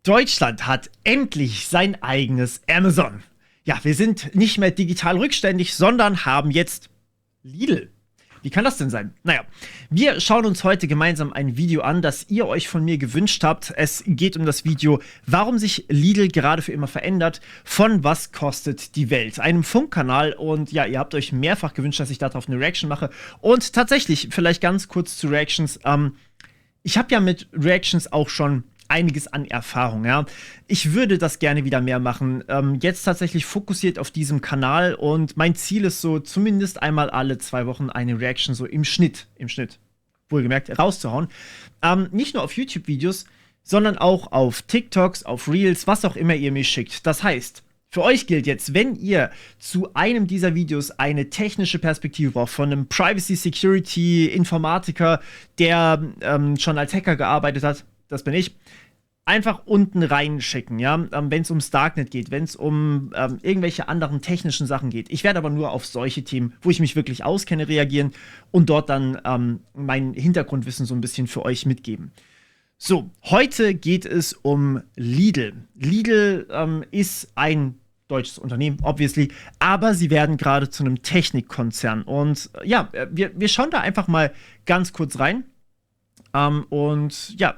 Deutschland hat endlich sein eigenes Amazon. Ja, wir sind nicht mehr digital rückständig, sondern haben jetzt Lidl. Wie kann das denn sein? Naja, wir schauen uns heute gemeinsam ein Video an, das ihr euch von mir gewünscht habt. Es geht um das Video, warum sich Lidl gerade für immer verändert, von Was kostet die Welt? Einem Funkkanal. Und ja, ihr habt euch mehrfach gewünscht, dass ich darauf eine Reaction mache. Und tatsächlich, vielleicht ganz kurz zu Reactions. Ich habe ja mit Reactions auch schon einiges an Erfahrung, ja. Ich würde das gerne wieder mehr machen. Jetzt tatsächlich fokussiert auf diesem Kanal und mein Ziel ist so, zumindest einmal alle 2 Wochen eine Reaction so im Schnitt, wohlgemerkt, rauszuhauen. Nicht nur auf YouTube-Videos, sondern auch auf TikToks, auf Reels, was auch immer ihr mir schickt. Das heißt, für euch gilt jetzt, wenn ihr zu einem dieser Videos eine technische Perspektive braucht, von einem Privacy-Security-Informatiker, der schon als Hacker gearbeitet hat, das bin ich, einfach unten reinschicken, ja, wenn es ums Darknet geht, wenn es um irgendwelche anderen technischen Sachen geht. Ich werde aber nur auf solche Themen, wo ich mich wirklich auskenne, reagieren und dort dann mein Hintergrundwissen so ein bisschen für euch mitgeben. So, heute geht es um Lidl. Lidl ist ein deutsches Unternehmen, obviously, aber sie werden gerade zu einem Technikkonzern. Und ja, wir schauen da einfach mal ganz kurz rein. Und ja,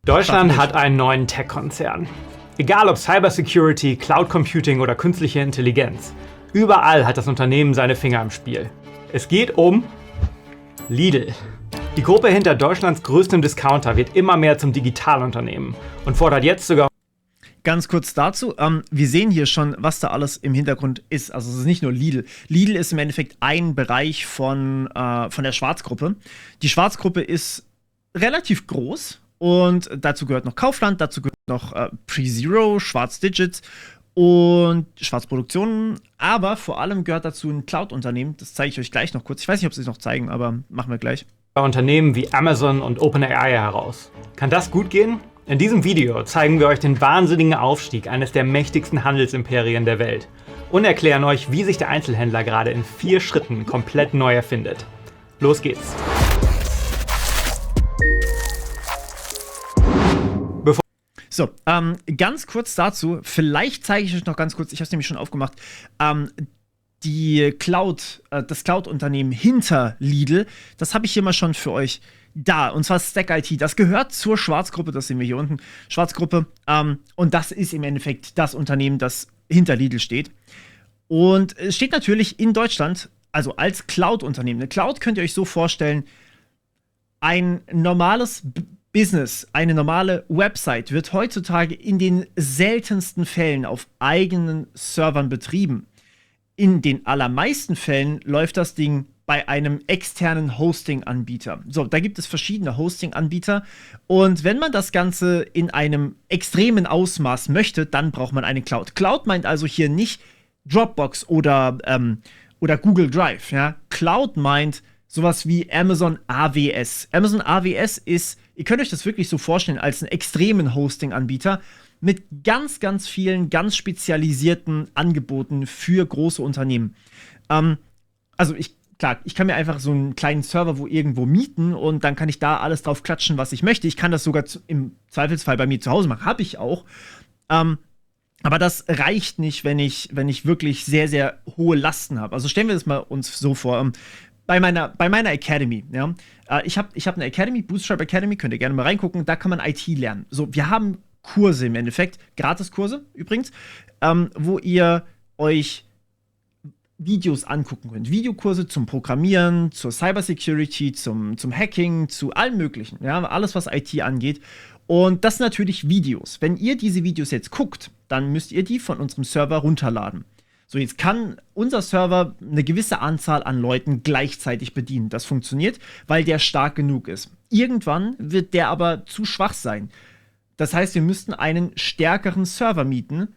Deutschland hat einen neuen Tech-Konzern. Egal ob Cybersecurity, Cloud Computing oder künstliche Intelligenz, überall hat das Unternehmen seine Finger im Spiel. Es geht um Lidl. Die Gruppe hinter Deutschlands größtem Discounter wird immer mehr zum Digitalunternehmen und fordert jetzt sogar... Ganz kurz dazu, wir sehen hier schon, was da alles im Hintergrund ist. Also es ist nicht nur Lidl. Lidl ist im Endeffekt ein Bereich von der Schwarzgruppe. Die Schwarzgruppe ist relativ groß. Und dazu gehört noch Kaufland, dazu gehört noch PreZero, Schwarz Digits und Schwarz Produktionen. Aber vor allem gehört dazu ein Cloud-Unternehmen. Das zeige ich euch gleich noch kurz. Ich weiß nicht, ob sie es noch zeigen, aber machen wir gleich. Bei Unternehmen wie Amazon und OpenAI heraus. Kann das gut gehen? In diesem Video zeigen wir euch den wahnsinnigen Aufstieg eines der mächtigsten Handelsimperien der Welt und erklären euch, wie sich der Einzelhändler gerade in 4 Schritten komplett neu erfindet. Los geht's! So, ganz kurz dazu, vielleicht zeige ich euch noch ganz kurz, ich habe es nämlich schon aufgemacht, das Cloud-Unternehmen hinter Lidl, das habe ich hier mal schon für euch da, und zwar Stack IT, das gehört zur Schwarzgruppe, das sehen wir hier unten, Schwarzgruppe, und das ist im Endeffekt das Unternehmen, das hinter Lidl steht. Und es steht natürlich in Deutschland, also als Cloud-Unternehmen. Eine Cloud könnt ihr euch so vorstellen, ein normales Business, eine normale Website wird heutzutage in den seltensten Fällen auf eigenen Servern betrieben. In den allermeisten Fällen läuft das Ding bei einem externen Hosting-Anbieter. So, da gibt es verschiedene Hosting-Anbieter. Und wenn man das Ganze in einem extremen Ausmaß möchte, dann braucht man eine Cloud. Cloud meint also hier nicht Dropbox oder Google Drive. Ja? Cloud meint sowas wie Amazon AWS. Amazon AWS ist, ihr könnt euch das wirklich so vorstellen, als einen extremen Hosting-Anbieter mit ganz, ganz vielen, ganz spezialisierten Angeboten für große Unternehmen. Also ich kann mir einfach so einen kleinen Server wo irgendwo mieten und dann kann ich da alles drauf klatschen, was ich möchte. Ich kann das sogar im Zweifelsfall bei mir zu Hause machen. Habe ich auch. Aber das reicht nicht, wenn ich wirklich sehr, sehr hohe Lasten habe. Also stellen wir das mal uns so vor. Bei meiner Academy, ja. Ich hab eine Academy, Bootstrap Academy, könnt ihr gerne mal reingucken, da kann man IT lernen. So, wir haben Kurse im Endeffekt, Gratiskurse übrigens, wo ihr euch Videos angucken könnt. Videokurse zum Programmieren, zur Cybersecurity, zum Hacking, zu allem Möglichen, ja, alles, was IT angeht. Und das sind natürlich Videos. Wenn ihr diese Videos jetzt guckt, dann müsst ihr die von unserem Server runterladen. So, jetzt kann unser Server eine gewisse Anzahl an Leuten gleichzeitig bedienen. Das funktioniert, weil der stark genug ist. Irgendwann wird der aber zu schwach sein. Das heißt, wir müssten einen stärkeren Server mieten.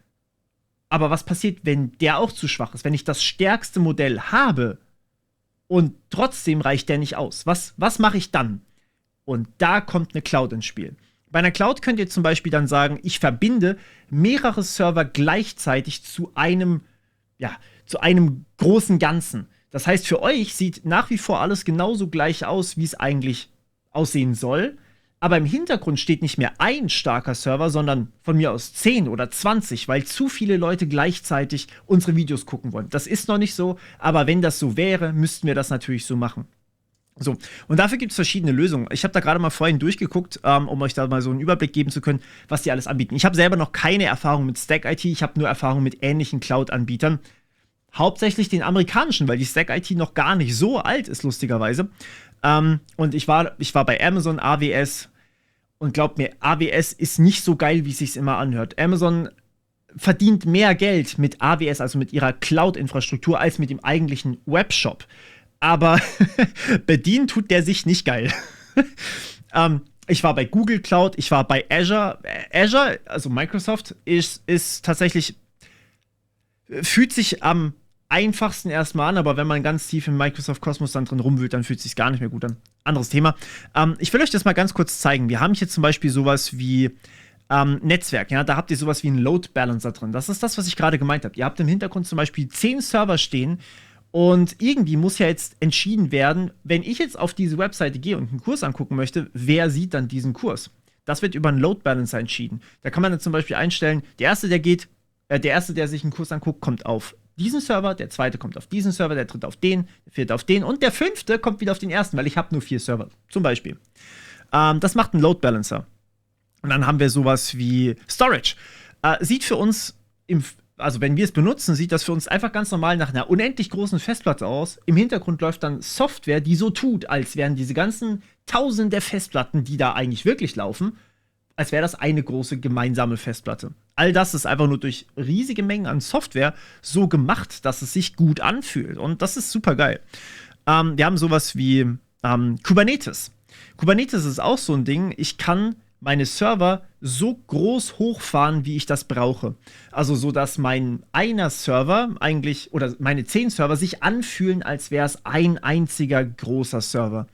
Aber was passiert, wenn der auch zu schwach ist? Wenn ich das stärkste Modell habe und trotzdem reicht der nicht aus? Was mache ich dann? Und da kommt eine Cloud ins Spiel. Bei einer Cloud könnt ihr zum Beispiel dann sagen, ich verbinde mehrere Server gleichzeitig zu einem großen Ganzen. Das heißt, für euch sieht nach wie vor alles genauso gleich aus, wie es eigentlich aussehen soll. Aber im Hintergrund steht nicht mehr ein starker Server, sondern von mir aus 10 oder 20, weil zu viele Leute gleichzeitig unsere Videos gucken wollen. Das ist noch nicht so, aber wenn das so wäre, müssten wir das natürlich so machen. So, und dafür gibt es verschiedene Lösungen. Ich habe da gerade mal vorhin durchgeguckt, um euch da mal so einen Überblick geben zu können, was die alles anbieten. Ich habe selber noch keine Erfahrung mit Stack IT, ich habe nur Erfahrung mit ähnlichen Cloud-Anbietern. Hauptsächlich den amerikanischen, weil die Stack IT noch gar nicht so alt ist, lustigerweise. Und ich war bei Amazon, AWS, und glaubt mir, AWS ist nicht so geil, wie es sich immer anhört. Amazon verdient mehr Geld mit AWS, also mit ihrer Cloud-Infrastruktur, als mit dem eigentlichen Webshop. Aber bedienen tut der sich nicht geil. Ich war bei Google Cloud, ich war bei Azure. Azure, also Microsoft, ist tatsächlich, fühlt sich am einfachsten erstmal an, aber wenn man ganz tief im Microsoft-Kosmos dann drin rumwühlt, dann fühlt es sich gar nicht mehr gut an. Anderes Thema. Ich will euch das mal ganz kurz zeigen. Wir haben hier zum Beispiel sowas wie Netzwerk, ja, da habt ihr sowas wie einen Load Balancer drin. Das ist das, was ich gerade gemeint habe. Ihr habt im Hintergrund zum Beispiel 10 Server stehen und irgendwie muss ja jetzt entschieden werden, wenn ich jetzt auf diese Webseite gehe und einen Kurs angucken möchte, wer sieht dann diesen Kurs? Das wird über einen Load Balancer entschieden. Da kann man dann zum Beispiel einstellen, der Erste, der sich einen Kurs anguckt, kommt auf diesen Server, der Zweite kommt auf diesen Server, der Dritte auf den, der Vierte auf den und der Fünfte kommt wieder auf den Ersten, weil ich habe nur 4 Server, zum Beispiel. Das macht ein Load Balancer. Und dann haben wir sowas wie Storage. Sieht für uns, also wenn wir es benutzen, sieht das für uns einfach ganz normal nach einer unendlich großen Festplatte aus. Im Hintergrund läuft dann Software, die so tut, als wären diese ganzen Tausende Festplatten, die da eigentlich wirklich laufen, als wäre das eine große gemeinsame Festplatte. All das ist einfach nur durch riesige Mengen an Software so gemacht, dass es sich gut anfühlt. Und das ist super geil. Wir haben sowas wie Kubernetes. Kubernetes ist auch so ein Ding. Ich kann meine Server so groß hochfahren, wie ich das brauche. Also so, dass mein einer Server eigentlich, oder meine 10 Server sich anfühlen, als wäre es ein einziger großer Server.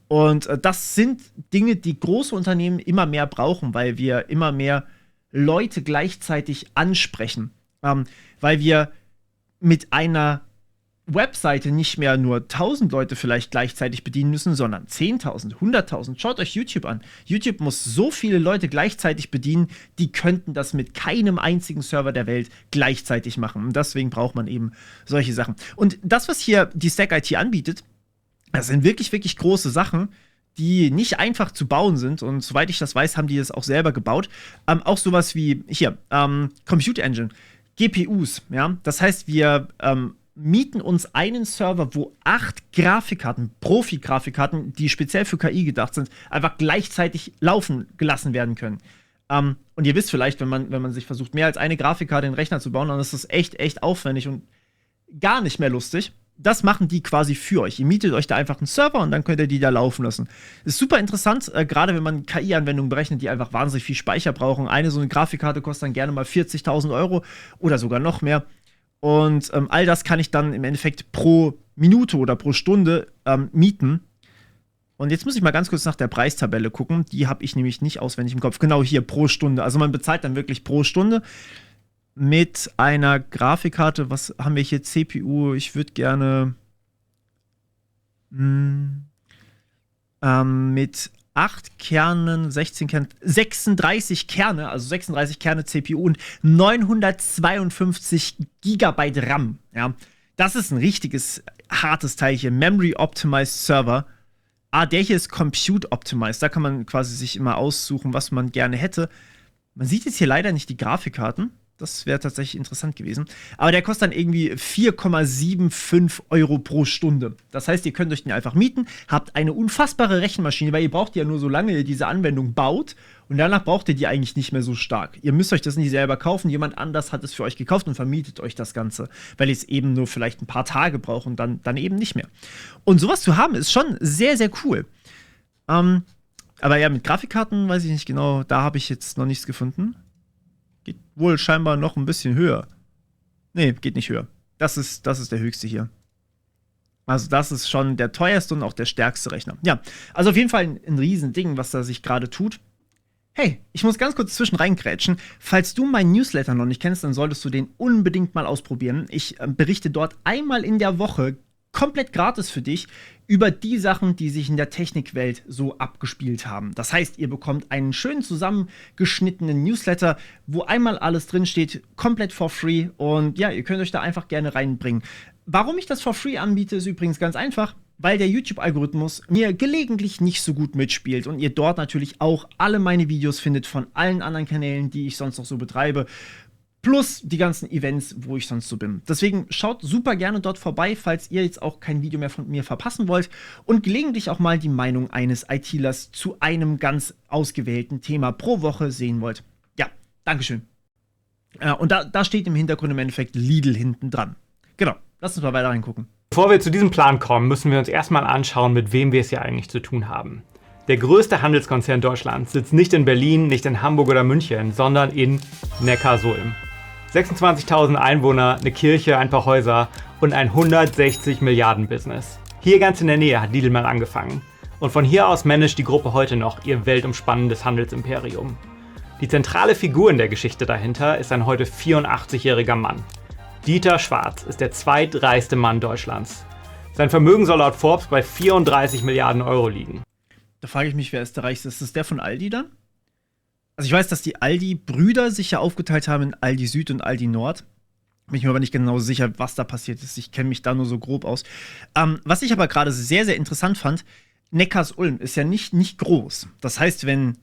Und das sind Dinge, die große Unternehmen immer mehr brauchen, weil wir immer mehr Leute gleichzeitig ansprechen. Weil wir mit einer Webseite nicht mehr nur 1000 Leute vielleicht gleichzeitig bedienen müssen, sondern 10.000, 100.000. Schaut euch YouTube an. YouTube muss so viele Leute gleichzeitig bedienen, die könnten das mit keinem einzigen Server der Welt gleichzeitig machen. Und deswegen braucht man eben solche Sachen. Und das, was hier die Stack IT anbietet, das sind wirklich, wirklich große Sachen, die nicht einfach zu bauen sind. Und soweit ich das weiß, haben die es auch selber gebaut. Auch sowas wie hier, Compute Engine, GPUs. Ja? Das heißt, wir mieten uns einen Server, wo 8 Grafikkarten, Profi-Grafikkarten, die speziell für KI gedacht sind, einfach gleichzeitig laufen gelassen werden können. Und ihr wisst vielleicht, wenn man sich versucht, mehr als eine Grafikkarte in den Rechner zu bauen, dann ist das echt, echt aufwendig und gar nicht mehr lustig. Das machen die quasi für euch. Ihr mietet euch da einfach einen Server und dann könnt ihr die da laufen lassen. Ist super interessant, gerade wenn man KI-Anwendungen berechnet, die einfach wahnsinnig viel Speicher brauchen. So eine Grafikkarte kostet dann gerne mal 40.000 Euro oder sogar noch mehr. Und all das kann ich dann im Endeffekt pro Minute oder pro Stunde mieten. Und jetzt muss ich mal ganz kurz nach der Preistabelle gucken. Die habe ich nämlich nicht auswendig im Kopf. Genau hier, pro Stunde. Also man bezahlt dann wirklich pro Stunde mit einer Grafikkarte. Was haben wir hier? CPU. Ich würde gerne mit 8 Kernen, 16 Kernen, 36 Kerne, also 36 Kerne CPU und 952 Gigabyte RAM. Ja, das ist ein richtiges hartes Teil hier. Memory Optimized Server. Der hier ist Compute Optimized. Da kann man quasi sich immer aussuchen, was man gerne hätte. Man sieht jetzt hier leider nicht die Grafikkarten. Das wäre tatsächlich interessant gewesen. Aber der kostet dann irgendwie 4,75 Euro pro Stunde. Das heißt, ihr könnt euch den einfach mieten, habt eine unfassbare Rechenmaschine, weil ihr braucht die ja nur, solange ihr diese Anwendung baut. Und danach braucht ihr die eigentlich nicht mehr so stark. Ihr müsst euch das nicht selber kaufen. Jemand anders hat es für euch gekauft und vermietet euch das Ganze. Weil ihr es eben nur vielleicht ein paar Tage braucht und dann eben nicht mehr. Und sowas zu haben, ist schon sehr, sehr cool. Aber ja, mit Grafikkarten weiß ich nicht genau. Da habe ich jetzt noch nichts gefunden. Geht wohl scheinbar noch ein bisschen höher. Nee, geht nicht höher. Das ist der höchste hier. Also das ist schon der teuerste und auch der stärkste Rechner. Ja, also auf jeden Fall ein Riesending, was da sich gerade tut. Hey, ich muss ganz kurz zwischen reingrätschen. Falls du meinen Newsletter noch nicht kennst, dann solltest du den unbedingt mal ausprobieren. Ich berichte dort einmal in der Woche komplett gratis für dich über die Sachen, die sich in der Technikwelt so abgespielt haben. Das heißt, ihr bekommt einen schön zusammengeschnittenen Newsletter, wo einmal alles drinsteht, komplett for free. Und ja, ihr könnt euch da einfach gerne reinbringen. Warum ich das for free anbiete, ist übrigens ganz einfach, weil der YouTube-Algorithmus mir gelegentlich nicht so gut mitspielt und ihr dort natürlich auch alle meine Videos findet von allen anderen Kanälen, die ich sonst noch so betreibe. Plus die ganzen Events, wo ich sonst so bin. Deswegen schaut super gerne dort vorbei, falls ihr jetzt auch kein Video mehr von mir verpassen wollt und gelegentlich auch mal die Meinung eines ITlers zu einem ganz ausgewählten Thema pro Woche sehen wollt. Ja, Dankeschön. Und da steht im Hintergrund im Endeffekt Lidl hinten dran. Genau, lasst uns mal weiter reingucken. Bevor wir zu diesem Plan kommen, müssen wir uns erstmal anschauen, mit wem wir es hier eigentlich zu tun haben. Der größte Handelskonzern Deutschlands sitzt nicht in Berlin, nicht in Hamburg oder München, sondern in Neckarsulm. 26.000 Einwohner, eine Kirche, ein paar Häuser und ein 160 Milliarden Business. Hier ganz in der Nähe hat Lidl mal angefangen. Und von hier aus managt die Gruppe heute noch ihr weltumspannendes Handelsimperium. Die zentrale Figur in der Geschichte dahinter ist ein heute 84-jähriger Mann. Dieter Schwarz ist der zweitreichste Mann Deutschlands. Sein Vermögen soll laut Forbes bei 34 Milliarden Euro liegen. Da frage ich mich, wer ist der Reichste? Ist das der von Aldi dann? Also ich weiß, dass die Aldi-Brüder sich ja aufgeteilt haben in Aldi Süd und Aldi Nord. Bin ich mir aber nicht genau sicher, was da passiert ist. Ich kenne mich da nur so grob aus. Was ich aber gerade sehr, sehr interessant fand, Neckarsulm ist ja nicht groß. Das heißt, wenn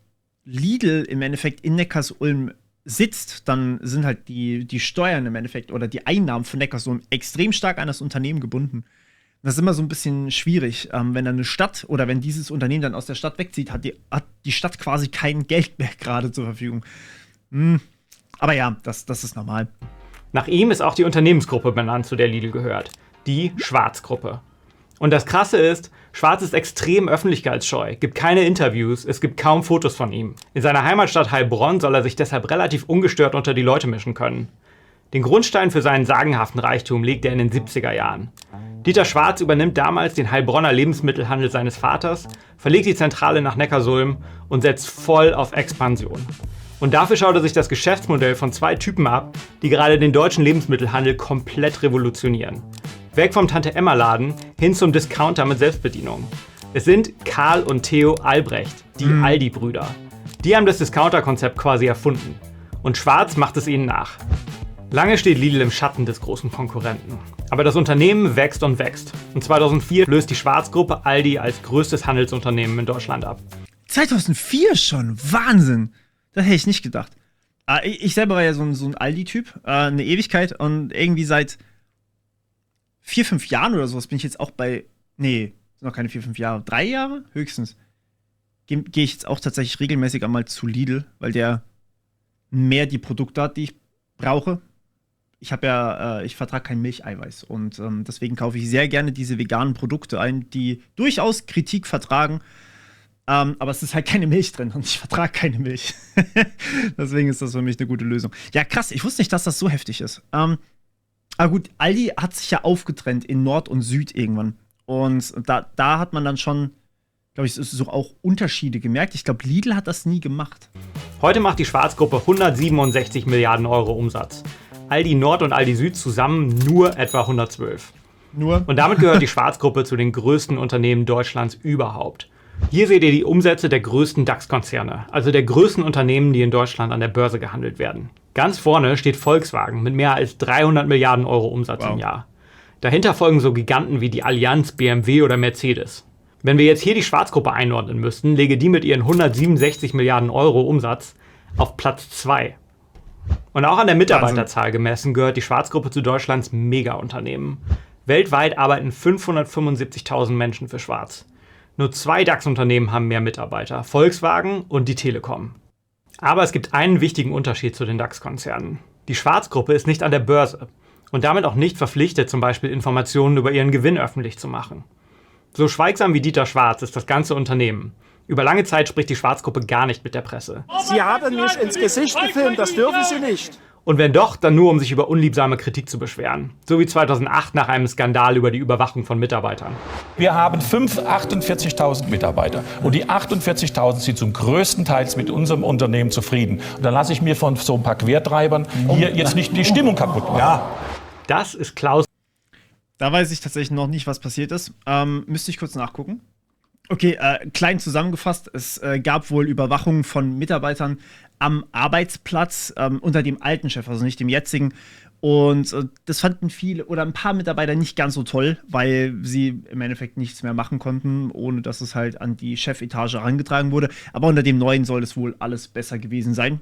Lidl im Endeffekt in Neckarsulm sitzt, dann sind halt die Steuern im Endeffekt oder die Einnahmen von Neckarsulm extrem stark an das Unternehmen gebunden. Das ist immer so ein bisschen schwierig, wenn dann eine Stadt oder wenn dieses Unternehmen dann aus der Stadt wegzieht, hat die Stadt quasi kein Geld mehr gerade zur Verfügung. Aber ja, das ist normal. Nach ihm ist auch die Unternehmensgruppe benannt, zu der Lidl gehört. Die Schwarz-Gruppe. Und das Krasse ist, Schwarz ist extrem öffentlichkeitsscheu, gibt keine Interviews, es gibt kaum Fotos von ihm. In seiner Heimatstadt Heilbronn soll er sich deshalb relativ ungestört unter die Leute mischen können. Den Grundstein für seinen sagenhaften Reichtum legt er in den 70er Jahren. Dieter Schwarz übernimmt damals den Heilbronner Lebensmittelhandel seines Vaters, verlegt die Zentrale nach Neckarsulm und setzt voll auf Expansion. Und dafür schaut er sich das Geschäftsmodell von zwei Typen ab, die gerade den deutschen Lebensmittelhandel komplett revolutionieren. Weg vom Tante-Emma-Laden hin zum Discounter mit Selbstbedienung. Es sind Karl und Theo Albrecht, die Aldi-Brüder. Die haben das Discounter-Konzept quasi erfunden. Und Schwarz macht es ihnen nach. Lange steht Lidl im Schatten des großen Konkurrenten. Aber das Unternehmen wächst und wächst. Und 2004 löst die Schwarz-Gruppe Aldi als größtes Handelsunternehmen in Deutschland ab. 2004 schon? Wahnsinn! Das hätte ich nicht gedacht. Ich selber war ja so ein Aldi-Typ, eine Ewigkeit. Und irgendwie seit 4-5 Jahren oder sowas bin ich jetzt auch bei. Nee, sind noch keine 4-5 Jahre. 3 Jahre? Höchstens. Gehe ich jetzt auch tatsächlich regelmäßig einmal zu Lidl, weil der mehr die Produkte hat, die ich brauche. Ich vertrage kein Milcheiweiß und deswegen kaufe ich sehr gerne diese veganen Produkte ein, die durchaus Kritik vertragen. Aber es ist halt keine Milch drin und ich vertrage keine Milch. Deswegen ist das für mich eine gute Lösung. Ja, krass, ich wusste nicht, dass das so heftig ist. Aber gut, Aldi hat sich ja aufgetrennt in Nord und Süd irgendwann. Und da hat man dann schon, glaube ich, so auch Unterschiede gemerkt. Ich glaube, Lidl hat das nie gemacht. Heute macht die Schwarz-Gruppe 167 Milliarden Euro Umsatz. Aldi Nord und Aldi Süd zusammen nur etwa 112. Nur? Und damit gehört die Schwarz-Gruppe zu den größten Unternehmen Deutschlands überhaupt. Hier seht ihr die Umsätze der größten DAX-Konzerne, also der größten Unternehmen, die in Deutschland an der Börse gehandelt werden. Ganz vorne steht Volkswagen mit mehr als 300 Milliarden Euro Umsatz im Jahr. Dahinter folgen so Giganten wie die Allianz, BMW oder Mercedes. Wenn wir jetzt hier die Schwarz-Gruppe einordnen müssten, läge die mit ihren 167 Milliarden Euro Umsatz auf Platz 2. Und auch an der Mitarbeiterzahl gemessen gehört die Schwarz-Gruppe zu Deutschlands Mega-Unternehmen. Weltweit arbeiten 575.000 Menschen für Schwarz. Nur 2 DAX-Unternehmen haben mehr Mitarbeiter, Volkswagen und die Telekom. Aber es gibt einen wichtigen Unterschied zu den DAX-Konzernen. Die Schwarz-Gruppe ist nicht an der Börse und damit auch nicht verpflichtet, zum Beispiel Informationen über ihren Gewinn öffentlich zu machen. So schweigsam wie Dieter Schwarz ist das ganze Unternehmen. Über lange Zeit spricht die Schwarz-Gruppe gar nicht mit der Presse. Sie haben mich ins Gesicht gefilmt, das dürfen Sie nicht. Und wenn doch, dann nur, um sich über unliebsame Kritik zu beschweren. So wie 2008 nach einem Skandal über die Überwachung von Mitarbeitern. Wir haben 48.000 Mitarbeiter. Und die 48.000 sind zum größten Teil mit unserem Unternehmen zufrieden. Und dann lasse ich mir von so ein paar Quertreibern hier jetzt nicht die Stimmung kaputt machen. Ja. Das ist Klaus. Da weiß ich tatsächlich noch nicht, was passiert ist. Müsste ich kurz nachgucken. Okay, klein zusammengefasst, es gab wohl Überwachung von Mitarbeitern am Arbeitsplatz unter dem alten Chef, also nicht dem jetzigen. Und das fanden viele oder ein paar Mitarbeiter nicht ganz so toll, weil sie im Endeffekt nichts mehr machen konnten, ohne dass es halt an die Chefetage herangetragen wurde. Aber unter dem neuen soll es wohl alles besser gewesen sein.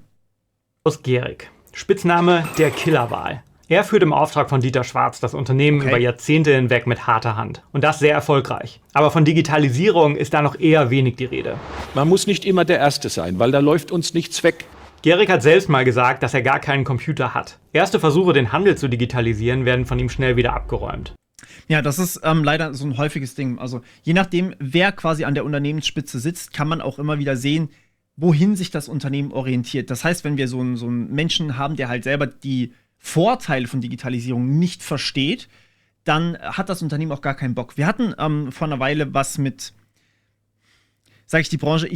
Aus Gehrig. Spitzname der Killerwal. Er führt im Auftrag von Dieter Schwarz das Unternehmen über Jahrzehnte hinweg mit harter Hand. Und das sehr erfolgreich. Aber von Digitalisierung ist da noch eher wenig die Rede. Man muss nicht immer der Erste sein, weil da läuft uns nichts weg. Gehrig hat selbst mal gesagt, dass er gar keinen Computer hat. Erste Versuche, den Handel zu digitalisieren, werden von ihm schnell wieder abgeräumt. Ja, das ist leider so ein häufiges Ding. Also je nachdem, wer quasi an der Unternehmensspitze sitzt, kann man auch immer wieder sehen, wohin sich das Unternehmen orientiert. Das heißt, wenn wir so einen Menschen haben, der halt selber die Vorteile von Digitalisierung nicht versteht, dann hat das Unternehmen auch gar keinen Bock. Wir hatten vor einer Weile was mit, sag die Branche,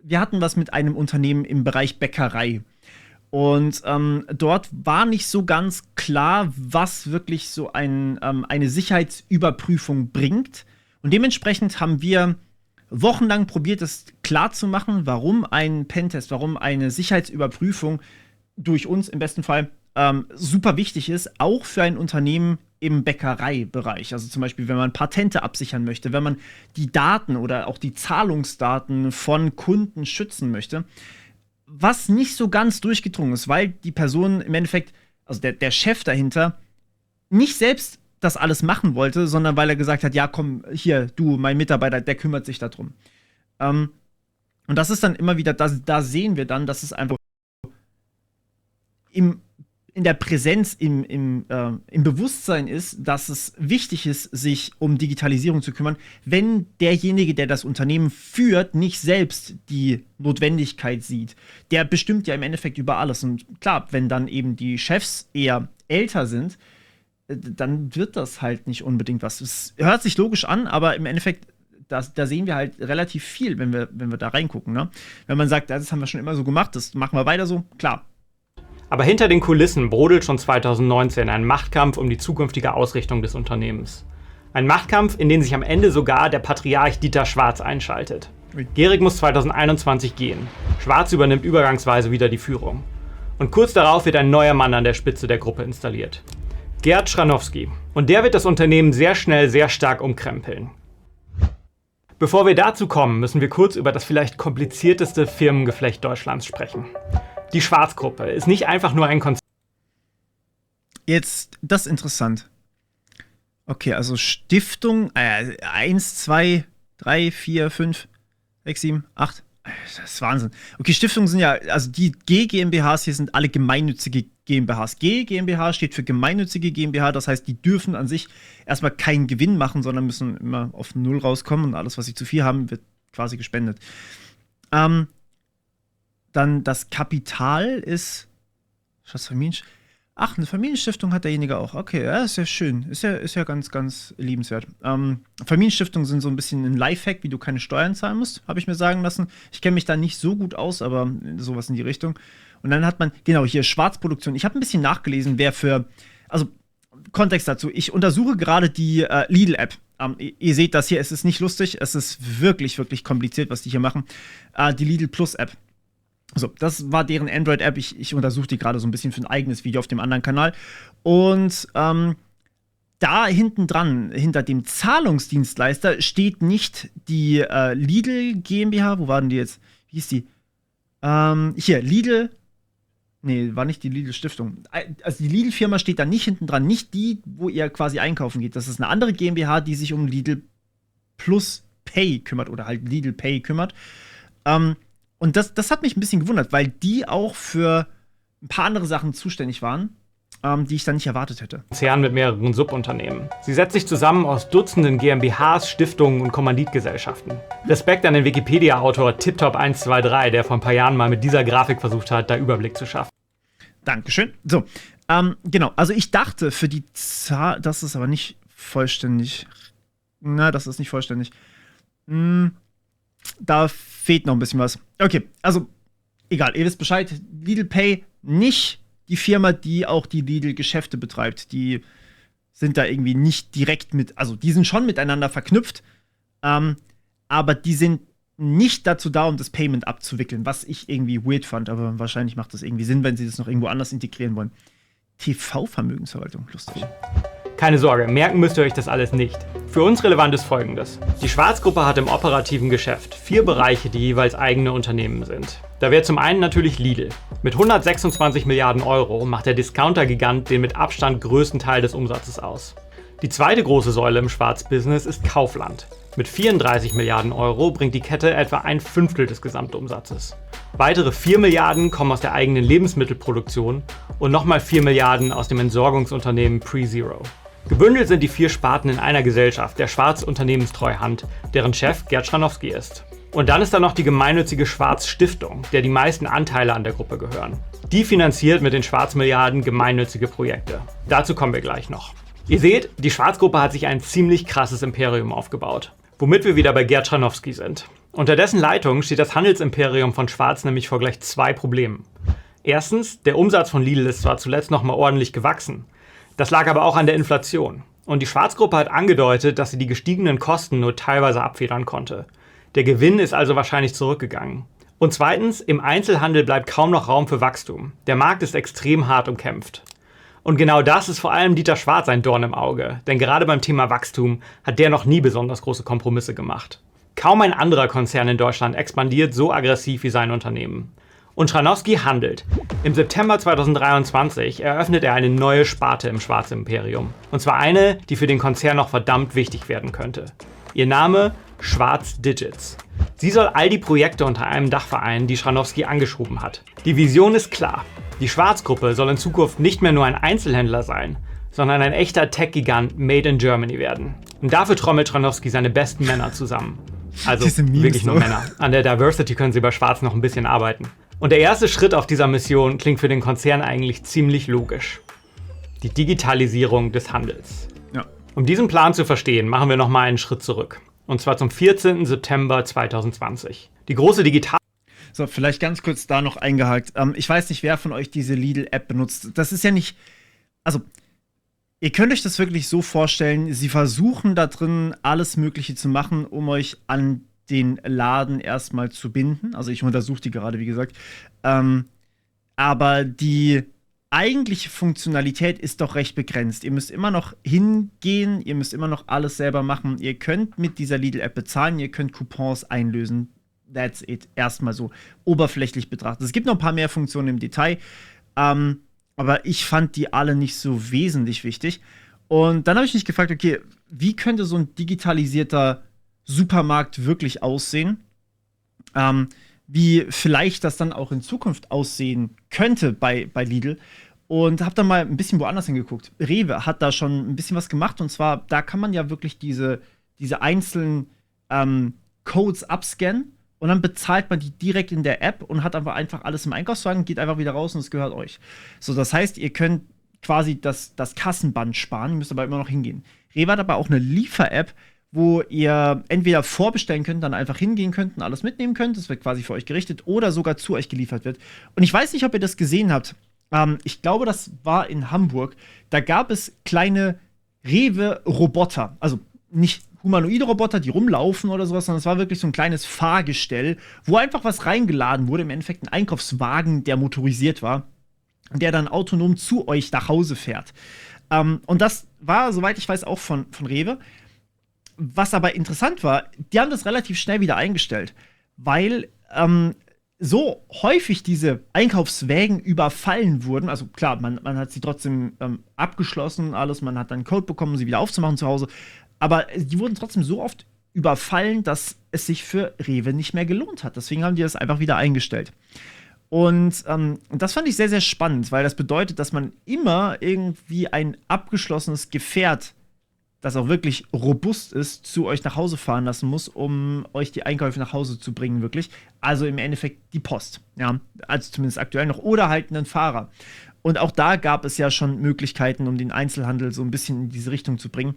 wir hatten was mit einem Unternehmen im Bereich Bäckerei. Und dort war nicht so ganz klar, was wirklich so eine Sicherheitsüberprüfung bringt. Und dementsprechend haben wir wochenlang probiert, es klarzumachen, warum ein Pentest, warum eine Sicherheitsüberprüfung durch uns im besten Fall super wichtig ist, auch für ein Unternehmen im Bäckereibereich. Also zum Beispiel, wenn man Patente absichern möchte, wenn man die Daten oder auch die Zahlungsdaten von Kunden schützen möchte. Was nicht so ganz durchgedrungen ist, weil die Person im Endeffekt, also der Chef dahinter, nicht selbst das alles machen wollte, sondern weil er gesagt hat, ja komm, hier, du, mein Mitarbeiter, der kümmert sich darum. Und das ist dann immer wieder, da sehen wir dann, dass es einfach in der Präsenz, im Bewusstsein ist, dass es wichtig ist, sich um Digitalisierung zu kümmern, wenn derjenige, der das Unternehmen führt, nicht selbst die Notwendigkeit sieht. Der bestimmt ja im Endeffekt über alles. Und klar, wenn dann eben die Chefs eher älter sind, dann wird das halt nicht unbedingt was. Es hört sich logisch an, aber im Endeffekt, da sehen wir halt relativ viel, wenn wir da reingucken. Ne? Wenn man sagt, das haben wir schon immer so gemacht, das machen wir weiter so, klar. Aber hinter den Kulissen brodelt schon 2019 ein Machtkampf um die zukünftige Ausrichtung des Unternehmens. Ein Machtkampf, in den sich am Ende sogar der Patriarch Dieter Schwarz einschaltet. Gehrig muss 2021 gehen. Schwarz übernimmt übergangsweise wieder die Führung. Und kurz darauf wird ein neuer Mann an der Spitze der Gruppe installiert. Gerd Schranowski. Und der wird das Unternehmen sehr schnell sehr stark umkrempeln. Bevor wir dazu kommen, müssen wir kurz über das vielleicht komplizierteste Firmengeflecht Deutschlands sprechen. Die Schwarz-Gruppe ist nicht einfach nur ein Konzern. Jetzt, das ist interessant. Okay, also Stiftung, 1, 2, 3, 4, 5, 6, 7, 8. Das ist Wahnsinn. Okay, Stiftungen sind ja, also die G-GmbHs hier sind alle gemeinnützige GmbHs. G-GmbH steht für gemeinnützige GmbH, das heißt, die dürfen an sich erstmal keinen Gewinn machen, sondern müssen immer auf Null rauskommen und alles, was sie zu viel haben, wird quasi gespendet. Dann das Kapital ist. Ach, eine Familienstiftung hat derjenige auch. Okay, ja, ist ja schön. Ist ja ganz, ganz liebenswert. Familienstiftungen sind so ein bisschen ein Lifehack, wie du keine Steuern zahlen musst, habe ich mir sagen lassen. Ich kenne mich da nicht so gut aus, aber sowas in die Richtung. Und dann hat man, genau, hier Schwarzproduktion. Ich habe ein bisschen nachgelesen, also Kontext dazu. Ich untersuche gerade die Lidl-App. Ihr seht das hier, es ist nicht lustig, es ist wirklich, wirklich kompliziert, was die hier machen. Die Lidl Plus-App. So, das war deren Android-App. Ich untersuche die gerade so ein bisschen für ein eigenes Video auf dem anderen Kanal. Und da hinten dran, hinter dem Zahlungsdienstleister, steht nicht die Lidl GmbH. Wo waren die jetzt? Wie hieß die? Hier, Lidl. Nee, war nicht die Lidl-Stiftung. Also die Lidl-Firma steht da nicht hinten dran. Nicht die, wo ihr quasi einkaufen geht. Das ist eine andere GmbH, die sich um Lidl Plus Pay kümmert oder halt Lidl Pay kümmert. Und das hat mich ein bisschen gewundert, weil die auch für ein paar andere Sachen zuständig waren, die ich dann nicht erwartet hätte. Konzern mit mehreren Subunternehmen. Sie setzt sich zusammen aus Dutzenden GmbHs, Stiftungen und Kommanditgesellschaften. Respekt an den Wikipedia-Autor TipTop123, der vor ein paar Jahren mal mit dieser Grafik versucht hat, da Überblick zu schaffen. Dankeschön. So, genau. Also ich dachte für die Zahl, das ist aber nicht vollständig. Na, das ist nicht vollständig. Da fehlt noch ein bisschen was. Okay, also egal, ihr wisst Bescheid. Lidl Pay, nicht die Firma, die auch die Lidl-Geschäfte betreibt. Die sind da irgendwie nicht direkt also die sind schon miteinander verknüpft, aber die sind nicht dazu da, um das Payment abzuwickeln, was ich irgendwie weird fand, aber wahrscheinlich macht das irgendwie Sinn, wenn sie das noch irgendwo anders integrieren wollen. TV-Vermögensverwaltung, lustig. Keine Sorge, merken müsst ihr euch das alles nicht. Für uns relevant ist Folgendes. Die Schwarzgruppe hat im operativen Geschäft 4 Bereiche, die jeweils eigene Unternehmen sind. Da wäre zum einen natürlich Lidl. Mit 126 Milliarden Euro macht der Discounter-Gigant den mit Abstand größten Teil des Umsatzes aus. Die zweite große Säule im Schwarzbusiness ist Kaufland. Mit 34 Milliarden Euro bringt die Kette etwa 1/5 des Gesamtumsatzes. Weitere 4 Milliarden kommen aus der eigenen Lebensmittelproduktion und nochmal 4 Milliarden aus dem Entsorgungsunternehmen PreZero. Gebündelt sind die 4 Sparten in einer Gesellschaft, der Schwarz Unternehmenstreuhand, deren Chef Gerd Schranowski ist. Und dann ist da noch die gemeinnützige Schwarz Stiftung, der die meisten Anteile an der Gruppe gehören. Die finanziert mit den Schwarzmilliarden gemeinnützige Projekte. Dazu kommen wir gleich noch. Ihr seht, die Schwarzgruppe hat sich ein ziemlich krasses Imperium aufgebaut. Womit wir wieder bei Gerd Schranowski sind. Unter dessen Leitung steht das Handelsimperium von Schwarz nämlich vor gleich 2 Problemen. Erstens, der Umsatz von Lidl ist zwar zuletzt nochmal ordentlich gewachsen. Das lag aber auch an der Inflation. Und die Schwarzgruppe hat angedeutet, dass sie die gestiegenen Kosten nur teilweise abfedern konnte. Der Gewinn ist also wahrscheinlich zurückgegangen. Und zweitens, im Einzelhandel bleibt kaum noch Raum für Wachstum. Der Markt ist extrem hart umkämpft. Und genau das ist vor allem Dieter Schwarz ein Dorn im Auge, denn gerade beim Thema Wachstum hat der noch nie besonders große Kompromisse gemacht. Kaum ein anderer Konzern in Deutschland expandiert so aggressiv wie sein Unternehmen. Und Schranowski handelt. Im September 2023 eröffnet er eine neue Sparte im Schwarzen Imperium. Und zwar eine, die für den Konzern noch verdammt wichtig werden könnte. Ihr Name? Schwarz Digits. Sie soll all die Projekte unter einem Dach vereinen, die Schranowski angeschoben hat. Die Vision ist klar. Die Schwarzgruppe soll in Zukunft nicht mehr nur ein Einzelhändler sein, sondern ein echter Tech-Gigant made in Germany werden. Und dafür trommelt Schranowski seine besten Männer zusammen. Also wirklich nur Männer. An der Diversity können sie bei Schwarz noch ein bisschen arbeiten. Und der erste Schritt auf dieser Mission klingt für den Konzern eigentlich ziemlich logisch. Die Digitalisierung des Handels. Ja. Um diesen Plan zu verstehen, machen wir nochmal einen Schritt zurück. Und zwar zum 14. September 2020. Die große So, vielleicht ganz kurz da noch eingehakt. Ich weiß nicht, wer von euch diese Lidl-App benutzt. Das ist ja nicht. Also, ihr könnt euch das wirklich so vorstellen, sie versuchen da drin alles Mögliche zu machen, um euch an den Laden erstmal zu binden. Also, ich untersuche die gerade, wie gesagt. Aber die eigentliche Funktionalität ist doch recht begrenzt. Ihr müsst immer noch hingehen, ihr müsst immer noch alles selber machen. Ihr könnt mit dieser Lidl-App bezahlen, ihr könnt Coupons einlösen. That's it. Erstmal so oberflächlich betrachtet. Es gibt noch ein paar mehr Funktionen im Detail, aber ich fand die alle nicht so wesentlich wichtig. Und dann habe ich mich gefragt, okay, wie könnte so ein digitalisierter Supermarkt wirklich aussehen? Wie vielleicht das dann auch in Zukunft aussehen könnte bei Lidl. Und habe dann mal ein bisschen woanders hingeguckt. Rewe hat da schon ein bisschen was gemacht. Und zwar, da kann man ja wirklich diese einzelnen Codes abscannen. Und dann bezahlt man die direkt in der App und hat einfach alles im Einkaufswagen, geht einfach wieder raus und es gehört euch. So, das heißt, ihr könnt quasi das Kassenband sparen, ihr müsst aber immer noch hingehen. Rewe hat aber auch eine Liefer-App, wo ihr entweder vorbestellen könnt, dann einfach hingehen könnt und alles mitnehmen könnt, das wird quasi für euch gerichtet, oder sogar zu euch geliefert wird. Und ich weiß nicht, ob ihr das gesehen habt. Ich glaube, das war in Hamburg. Da gab es kleine Rewe-Roboter, also nicht humanoide Roboter, die rumlaufen oder sowas, sondern es war wirklich so ein kleines Fahrgestell, wo einfach was reingeladen wurde, im Endeffekt ein Einkaufswagen, der motorisiert war, der dann autonom zu euch nach Hause fährt. Und das war, soweit ich weiß, auch von Rewe. Was aber interessant war, die haben das relativ schnell wieder eingestellt, weil so häufig diese Einkaufswägen überfallen wurden, also klar, man hat sie trotzdem abgeschlossen und alles, man hat dann einen Code bekommen, sie wieder aufzumachen zu Hause, aber die wurden trotzdem so oft überfallen, dass es sich für Rewe nicht mehr gelohnt hat. Deswegen haben die das einfach wieder eingestellt. Und das fand ich sehr, sehr spannend, weil das bedeutet, dass man immer irgendwie ein abgeschlossenes Gefährt, das auch wirklich robust ist, zu euch nach Hause fahren lassen muss, um euch die Einkäufe nach Hause zu bringen, wirklich. Also im Endeffekt die Post, ja, also zumindest aktuell noch, oder halt einen Fahrer. Und auch da gab es ja schon Möglichkeiten, um den Einzelhandel so ein bisschen in diese Richtung zu bringen.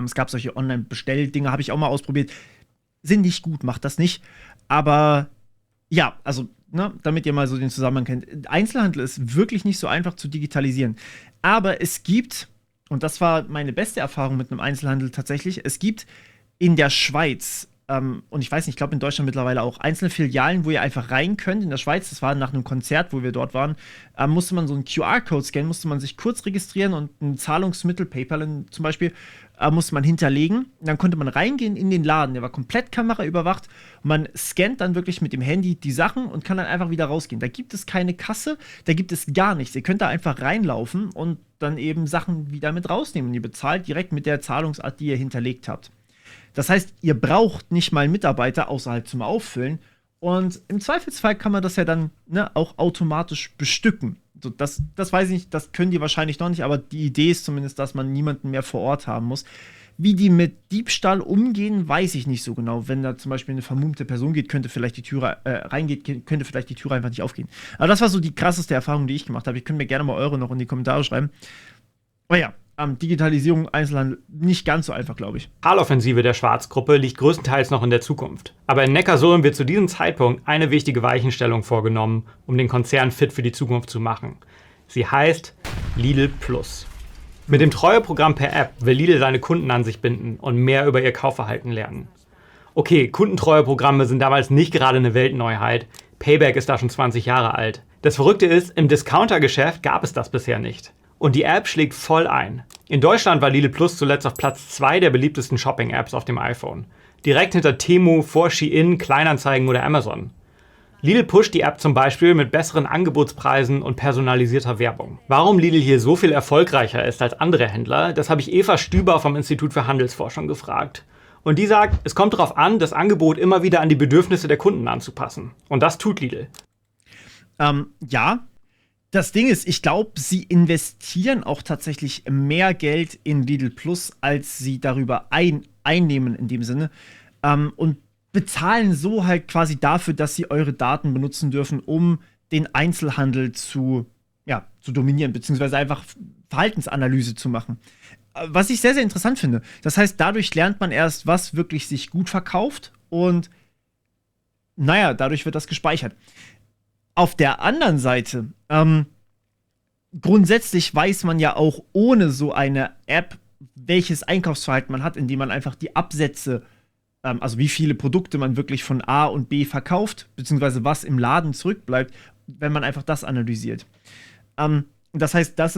Es gab solche Online-Bestelldinger, habe ich auch mal ausprobiert. Sind nicht gut, macht das nicht. Aber ja, also, ne, damit ihr mal so den Zusammenhang kennt. Einzelhandel ist wirklich nicht so einfach zu digitalisieren. Aber es gibt und das war meine beste Erfahrung mit einem Einzelhandel tatsächlich, es gibt in der Schweiz, und ich weiß nicht, ich glaube in Deutschland mittlerweile auch, einzelne Filialen, wo ihr einfach rein könnt. In der Schweiz, das war nach einem Konzert, wo wir dort waren, musste man so einen QR-Code scannen, musste man sich kurz registrieren und ein Zahlungsmittel, PayPal zum Beispiel, musste man hinterlegen. Dann konnte man reingehen in den Laden, der war komplett kameraüberwacht. Und man scannt dann wirklich mit dem Handy die Sachen und kann dann einfach wieder rausgehen. Da gibt es keine Kasse, da gibt es gar nichts. Ihr könnt da einfach reinlaufen und dann eben Sachen wieder mit rausnehmen. Und ihr bezahlt direkt mit der Zahlungsart, die ihr hinterlegt habt. Das heißt, ihr braucht nicht mal einen Mitarbeiter, außer halt zum Auffüllen. Und im Zweifelsfall kann man das ja dann auch automatisch bestücken. So, das weiß ich nicht, das können die wahrscheinlich noch nicht, aber die Idee ist zumindest, dass man niemanden mehr vor Ort haben muss. Wie die mit Diebstahl umgehen, weiß ich nicht so genau. Wenn da zum Beispiel eine vermummte Person geht, könnte vielleicht die Tür könnte vielleicht die Tür einfach nicht aufgehen. Aber das war so die krasseste Erfahrung, die ich gemacht habe. Ihr könnt mir gerne mal eure noch in die Kommentare schreiben. Aber ja, Digitalisierung, Einzelhandel, nicht ganz so einfach, glaube ich. Die Offensive der Schwarzgruppe liegt größtenteils noch in der Zukunft. Aber in Neckarsulm wird zu diesem Zeitpunkt eine wichtige Weichenstellung vorgenommen, um den Konzern fit für die Zukunft zu machen. Sie heißt Lidl Plus. Mit dem Treueprogramm per App will Lidl seine Kunden an sich binden und mehr über ihr Kaufverhalten lernen. Okay, Kundentreueprogramme sind damals nicht gerade eine Weltneuheit. Payback ist da schon 20 Jahre alt. Das Verrückte ist, im Discounter-Geschäft gab es das bisher nicht. Und die App schlägt voll ein. In Deutschland war Lidl Plus zuletzt auf Platz 2 der beliebtesten Shopping-Apps auf dem iPhone. Direkt hinter Temu, vor Shein, Kleinanzeigen oder Amazon. Lidl pusht die App zum Beispiel mit besseren Angebotspreisen und personalisierter Werbung. Warum Lidl hier so viel erfolgreicher ist als andere Händler, das habe ich Eva Stüber vom Institut für Handelsforschung gefragt. Und die sagt, es kommt darauf an, das Angebot immer wieder an die Bedürfnisse der Kunden anzupassen. Und das tut Lidl. Ja. Das Ding ist, ich glaube, sie investieren auch tatsächlich mehr Geld in Lidl Plus, als sie darüber einnehmen in dem Sinne. Und bezahlen so halt quasi dafür, dass sie eure Daten benutzen dürfen, um den Einzelhandel zu dominieren, beziehungsweise einfach Verhaltensanalyse zu machen. Was ich sehr, sehr interessant finde. Das heißt, dadurch lernt man erst, was wirklich sich gut verkauft und dadurch wird das gespeichert. Auf der anderen Seite, grundsätzlich weiß man ja auch ohne so eine App, welches Einkaufsverhalten man hat, indem man einfach die Absätze, also wie viele Produkte man wirklich von A und B verkauft, beziehungsweise was im Laden zurückbleibt, wenn man einfach das analysiert. Das heißt, es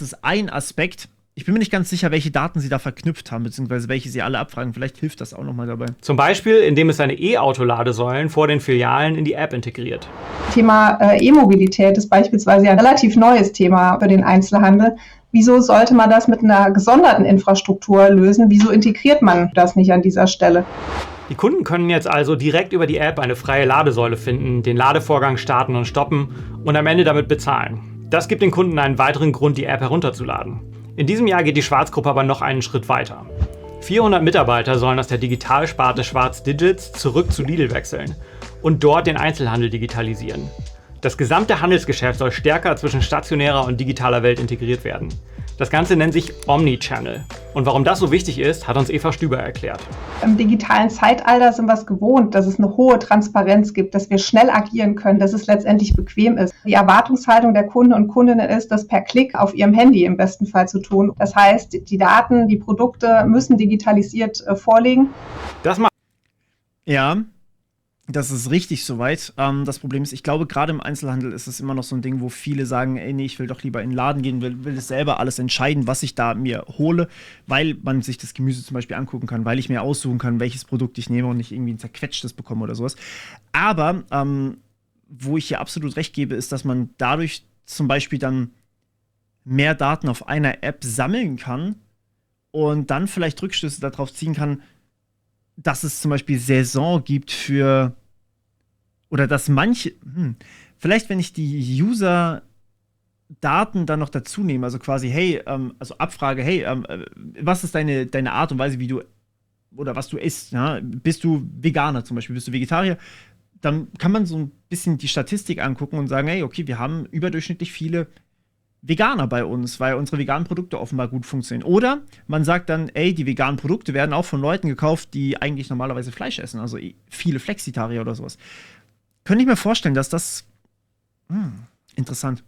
ist ein Aspekt. Ich bin mir nicht ganz sicher, welche Daten sie da verknüpft haben, beziehungsweise welche sie alle abfragen. Vielleicht hilft das auch nochmal dabei. Zum Beispiel, indem es seine E-Auto-Ladesäulen vor den Filialen in die App integriert. Thema E-Mobilität ist beispielsweise ein relativ neues Thema für den Einzelhandel. Wieso sollte man das mit einer gesonderten Infrastruktur lösen? Wieso integriert man das nicht an dieser Stelle? Die Kunden können jetzt also direkt über die App eine freie Ladesäule finden, den Ladevorgang starten und stoppen und am Ende damit bezahlen. Das gibt den Kunden einen weiteren Grund, die App herunterzuladen. In diesem Jahr geht die Schwarzgruppe aber noch einen Schritt weiter. 400 Mitarbeiter sollen aus der Digitalsparte Schwarz Digits zurück zu Lidl wechseln und dort den Einzelhandel digitalisieren. Das gesamte Handelsgeschäft soll stärker zwischen stationärer und digitaler Welt integriert werden. Das Ganze nennt sich Omnichannel. Und warum das so wichtig ist, hat uns Eva Stüber erklärt. Im digitalen Zeitalter sind wir es gewohnt, dass es eine hohe Transparenz gibt, dass wir schnell agieren können, dass es letztendlich bequem ist. Die Erwartungshaltung der Kunden und Kundinnen ist, das per Klick auf ihrem Handy im besten Fall zu tun. Das heißt, die Daten, die Produkte müssen digitalisiert vorliegen. Das ist richtig soweit. Das Problem ist, ich glaube, gerade im Einzelhandel ist es immer noch so ein Ding, wo viele sagen, ey, nee, ich will doch lieber in den Laden gehen, will es selber alles entscheiden, was ich da mir hole, weil man sich das Gemüse zum Beispiel angucken kann, weil ich mir aussuchen kann, welches Produkt ich nehme und nicht irgendwie ein zerquetschtes bekomme oder sowas. Aber wo ich hier absolut recht gebe, ist, dass man dadurch zum Beispiel dann mehr Daten auf einer App sammeln kann und dann vielleicht Rückschlüsse darauf ziehen kann, dass es zum Beispiel Saison gibt oder dass manche, vielleicht wenn ich die User-Daten dann noch dazu nehme, also quasi, Abfrage, was ist deine Art und Weise, wie du, oder was du isst, ja? Bist du Veganer zum Beispiel, bist du Vegetarier, dann kann man so ein bisschen die Statistik angucken und sagen, hey, okay, wir haben überdurchschnittlich viele Veganer bei uns, weil unsere veganen Produkte offenbar gut funktionieren. Oder man sagt dann, ey, die veganen Produkte werden auch von Leuten gekauft, die eigentlich normalerweise Fleisch essen, also viele Flexitarier oder sowas. Könnte ich mir vorstellen, dass das interessant.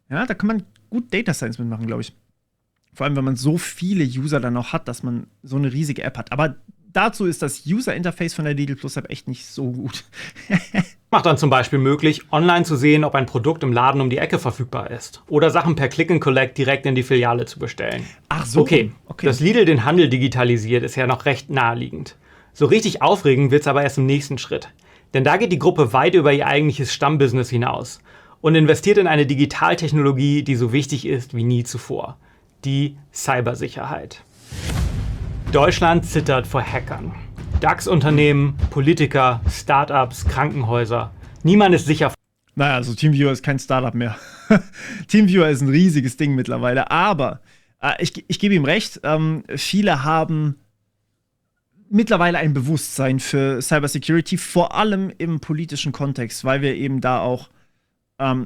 Ja, da kann man gut Data Science mitmachen, glaube ich. Vor allem, wenn man so viele User dann auch hat, dass man so eine riesige App hat. Aber dazu ist das User-Interface von der Lidl Plus App echt nicht so gut. Macht dann zum Beispiel möglich, online zu sehen, ob ein Produkt im Laden um die Ecke verfügbar ist. Oder Sachen per Click and Collect direkt in die Filiale zu bestellen. Ach so. Okay. Dass Lidl den Handel digitalisiert, ist ja noch recht naheliegend. So richtig aufregend wird's aber erst im nächsten Schritt. Denn da geht die Gruppe weit über ihr eigentliches Stammbusiness hinaus und investiert in eine Digitaltechnologie, die so wichtig ist wie nie zuvor. Die Cybersicherheit. Deutschland zittert vor Hackern. DAX-Unternehmen, Politiker, Startups, Krankenhäuser. Niemand ist sicher. Naja, also TeamViewer ist kein Startup mehr. TeamViewer ist ein riesiges Ding mittlerweile. Aber ich gebe ihm recht, viele haben mittlerweile ein Bewusstsein für Cybersecurity, vor allem im politischen Kontext, weil wir eben da auch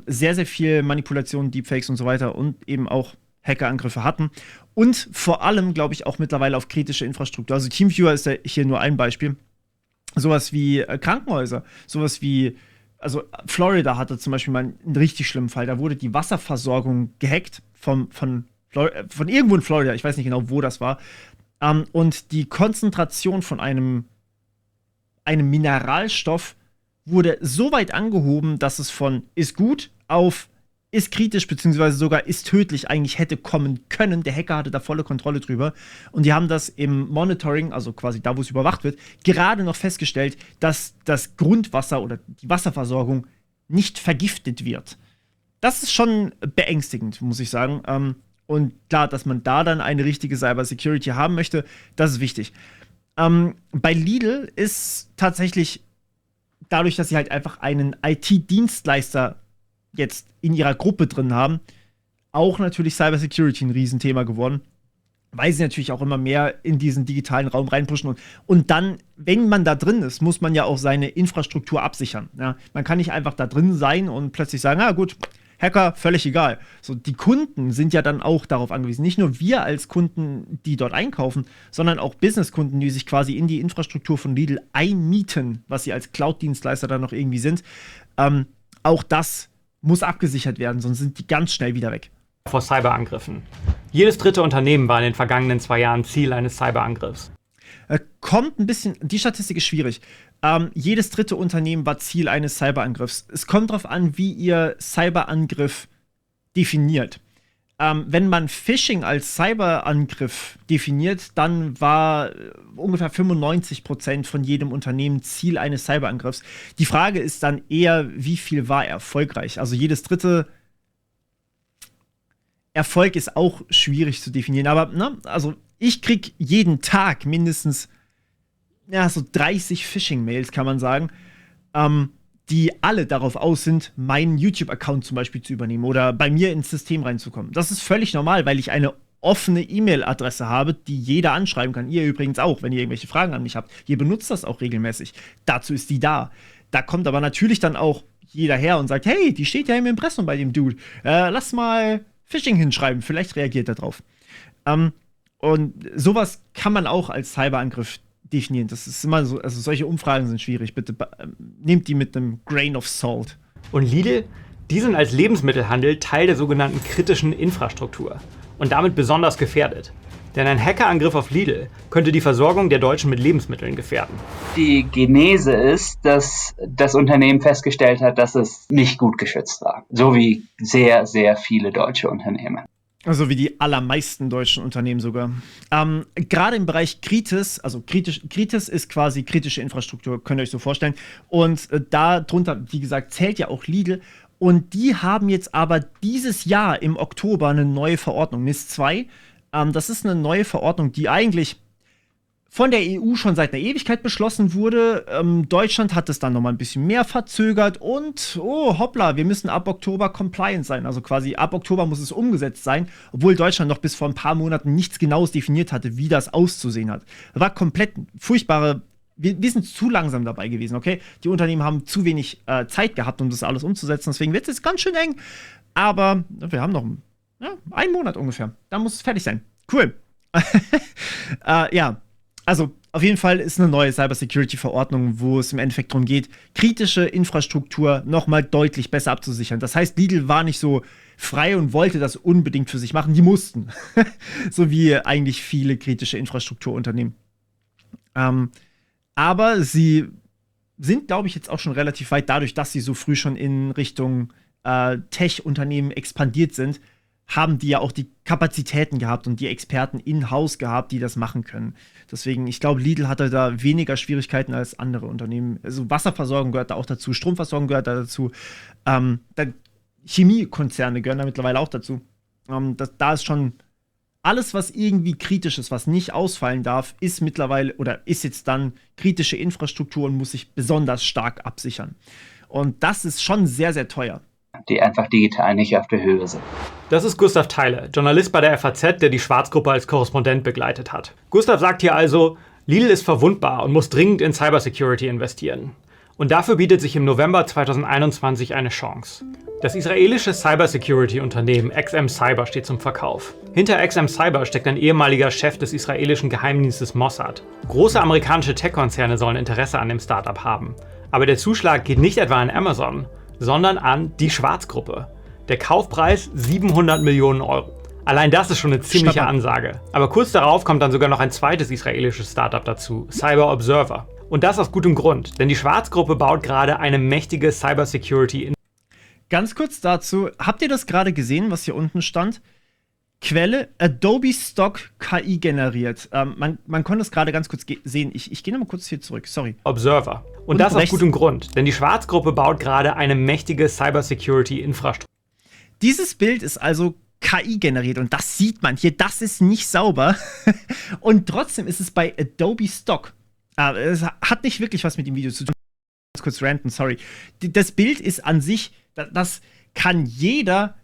sehr, sehr viel Manipulation, Deepfakes und so weiter und eben auch Hackerangriffe hatten. Und vor allem, glaube ich, auch mittlerweile auf kritische Infrastruktur. Also TeamViewer ist ja hier nur ein Beispiel. Sowas wie Krankenhäuser, sowas wie, also Florida hatte zum Beispiel mal einen richtig schlimmen Fall. Da wurde die Wasserversorgung gehackt von irgendwo in Florida. Ich weiß nicht genau, wo das war. Und die Konzentration von einem Mineralstoff wurde so weit angehoben, dass es von ist gut auf ist kritisch, beziehungsweise sogar ist tödlich eigentlich hätte kommen können. Der Hacker hatte da volle Kontrolle drüber. Und die haben das im Monitoring, also quasi da, wo es überwacht wird, gerade noch festgestellt, dass das Grundwasser oder die Wasserversorgung nicht vergiftet wird. Das ist schon beängstigend, muss ich sagen. Und klar, dass man da dann eine richtige Cybersecurity haben möchte, das ist wichtig. Bei Lidl ist tatsächlich dadurch, dass sie halt einfach einen IT-Dienstleister jetzt in ihrer Gruppe drin haben, auch natürlich Cybersecurity ein Riesenthema geworden, weil sie natürlich auch immer mehr in diesen digitalen Raum reinpushen. Und dann, wenn man da drin ist, muss man ja auch seine Infrastruktur absichern. Ja? Man kann nicht einfach da drin sein und plötzlich sagen, ah gut, Hacker, völlig egal. So, die Kunden sind ja dann auch darauf angewiesen. Nicht nur wir als Kunden, die dort einkaufen, sondern auch Businesskunden, die sich quasi in die Infrastruktur von Lidl einmieten, was sie als Cloud-Dienstleister dann noch irgendwie sind. Auch das muss abgesichert werden, sonst sind die ganz schnell wieder weg. Vor Cyberangriffen. Jedes dritte Unternehmen war in den vergangenen 2 Jahren Ziel eines Cyberangriffs. Kommt ein bisschen, die Statistik ist schwierig. Jedes dritte Unternehmen war Ziel eines Cyberangriffs. Es kommt darauf an, wie ihr Cyberangriff definiert. Wenn man Phishing als Cyberangriff definiert, dann war ungefähr 95% von jedem Unternehmen Ziel eines Cyberangriffs. Die Frage ist dann eher, wie viel war erfolgreich? Also jedes dritte Erfolg ist auch schwierig zu definieren. Aber also ich krieg jeden Tag mindestens so 30 Phishing-Mails, kann man sagen, die alle darauf aus sind, meinen YouTube-Account zum Beispiel zu übernehmen oder bei mir ins System reinzukommen. Das ist völlig normal, weil ich eine offene E-Mail-Adresse habe, die jeder anschreiben kann. Ihr übrigens auch, wenn ihr irgendwelche Fragen an mich habt. Ihr benutzt das auch regelmäßig. Dazu ist die da. Da kommt aber natürlich dann auch jeder her und sagt, hey, die steht ja im Impressum bei dem Dude. Lass mal Phishing hinschreiben, vielleicht reagiert er drauf. Und sowas kann man auch als Cyberangriff definieren. Das ist immer so, also solche Umfragen sind schwierig. Bitte nehmt die mit einem Grain of Salt. Und Lidl, die sind als Lebensmittelhandel Teil der sogenannten kritischen Infrastruktur und damit besonders gefährdet. Denn ein Hackerangriff auf Lidl könnte die Versorgung der Deutschen mit Lebensmitteln gefährden. Die Genese ist, dass das Unternehmen festgestellt hat, dass es nicht gut geschützt war. So wie sehr, sehr viele deutsche Unternehmen. Also wie die allermeisten deutschen Unternehmen sogar. Gerade im Bereich Kritis, also Kritis ist quasi kritische Infrastruktur, könnt ihr euch so vorstellen. Und darunter, wie gesagt, zählt ja auch Lidl. Und die haben jetzt aber dieses Jahr im Oktober eine neue Verordnung, NIS 2. Das ist eine neue Verordnung, die eigentlich von der EU schon seit einer Ewigkeit beschlossen wurde. Deutschland hat es dann noch mal ein bisschen mehr verzögert und, oh hoppla, wir müssen ab Oktober compliant sein. Also quasi ab Oktober muss es umgesetzt sein, obwohl Deutschland noch bis vor ein paar Monaten nichts Genaues definiert hatte, wie das auszusehen hat. War komplett furchtbare, wir sind zu langsam dabei gewesen, okay? Die Unternehmen haben zu wenig Zeit gehabt, um das alles umzusetzen, deswegen wird es jetzt ganz schön eng. Aber wir haben noch einen Monat ungefähr, da muss es fertig sein. Cool. Ja. Also, auf jeden Fall ist eine neue Cybersecurity-Verordnung, wo es im Endeffekt darum geht, kritische Infrastruktur nochmal deutlich besser abzusichern. Das heißt, Lidl war nicht so frei und wollte das unbedingt für sich machen. Die mussten. So wie eigentlich viele kritische Infrastrukturunternehmen. Aber sie sind, glaube ich, jetzt auch schon relativ weit dadurch, dass sie so früh schon in Richtung Tech-Unternehmen expandiert sind, haben die ja auch die Kapazitäten gehabt und die Experten in-house gehabt, die das machen können. Deswegen, ich glaube, Lidl hatte da weniger Schwierigkeiten als andere Unternehmen. Also Wasserversorgung gehört da auch dazu, Stromversorgung gehört da dazu. Chemiekonzerne gehören da mittlerweile auch dazu. Da ist schon alles, was irgendwie kritisch ist, was nicht ausfallen darf, ist mittlerweile oder ist jetzt dann kritische Infrastruktur und muss sich besonders stark absichern. Und das ist schon sehr, sehr teuer. Die einfach digital nicht auf der Höhe sind. Das ist Gustav Theile, Journalist bei der FAZ, der die Schwarzgruppe als Korrespondent begleitet hat. Gustav sagt hier also, Lidl ist verwundbar und muss dringend in Cybersecurity investieren. Und dafür bietet sich im November 2021 eine Chance. Das israelische Cybersecurity-Unternehmen XM Cyber steht zum Verkauf. Hinter XM Cyber steckt ein ehemaliger Chef des israelischen Geheimdienstes Mossad. Große amerikanische Tech-Konzerne sollen Interesse an dem Startup haben. Aber der Zuschlag geht nicht etwa an Amazon, sondern an die Schwarzgruppe. Der Kaufpreis 700 Millionen Euro. Allein das ist schon eine ziemliche Ansage. Aber kurz darauf kommt dann sogar noch ein zweites israelisches Startup dazu, Cyber Observer. Und das aus gutem Grund, denn die Schwarzgruppe baut gerade eine mächtige Cybersecurity. Ganz kurz dazu, habt ihr das gerade gesehen, was hier unten stand? Quelle, Adobe Stock KI generiert. Man konnte es gerade ganz kurz sehen. Ich gehe nochmal kurz hier zurück, sorry. Observer. Und das aus gutem Grund, denn die Schwarzgruppe baut gerade eine mächtige Cybersecurity-Infrastruktur. Dieses Bild ist also KI generiert und das sieht man hier, das ist nicht sauber. Und trotzdem ist es bei Adobe Stock. Es hat nicht wirklich was mit dem Video zu tun. Ganz kurz ranten, sorry. Das Bild ist an sich, das kann jeder,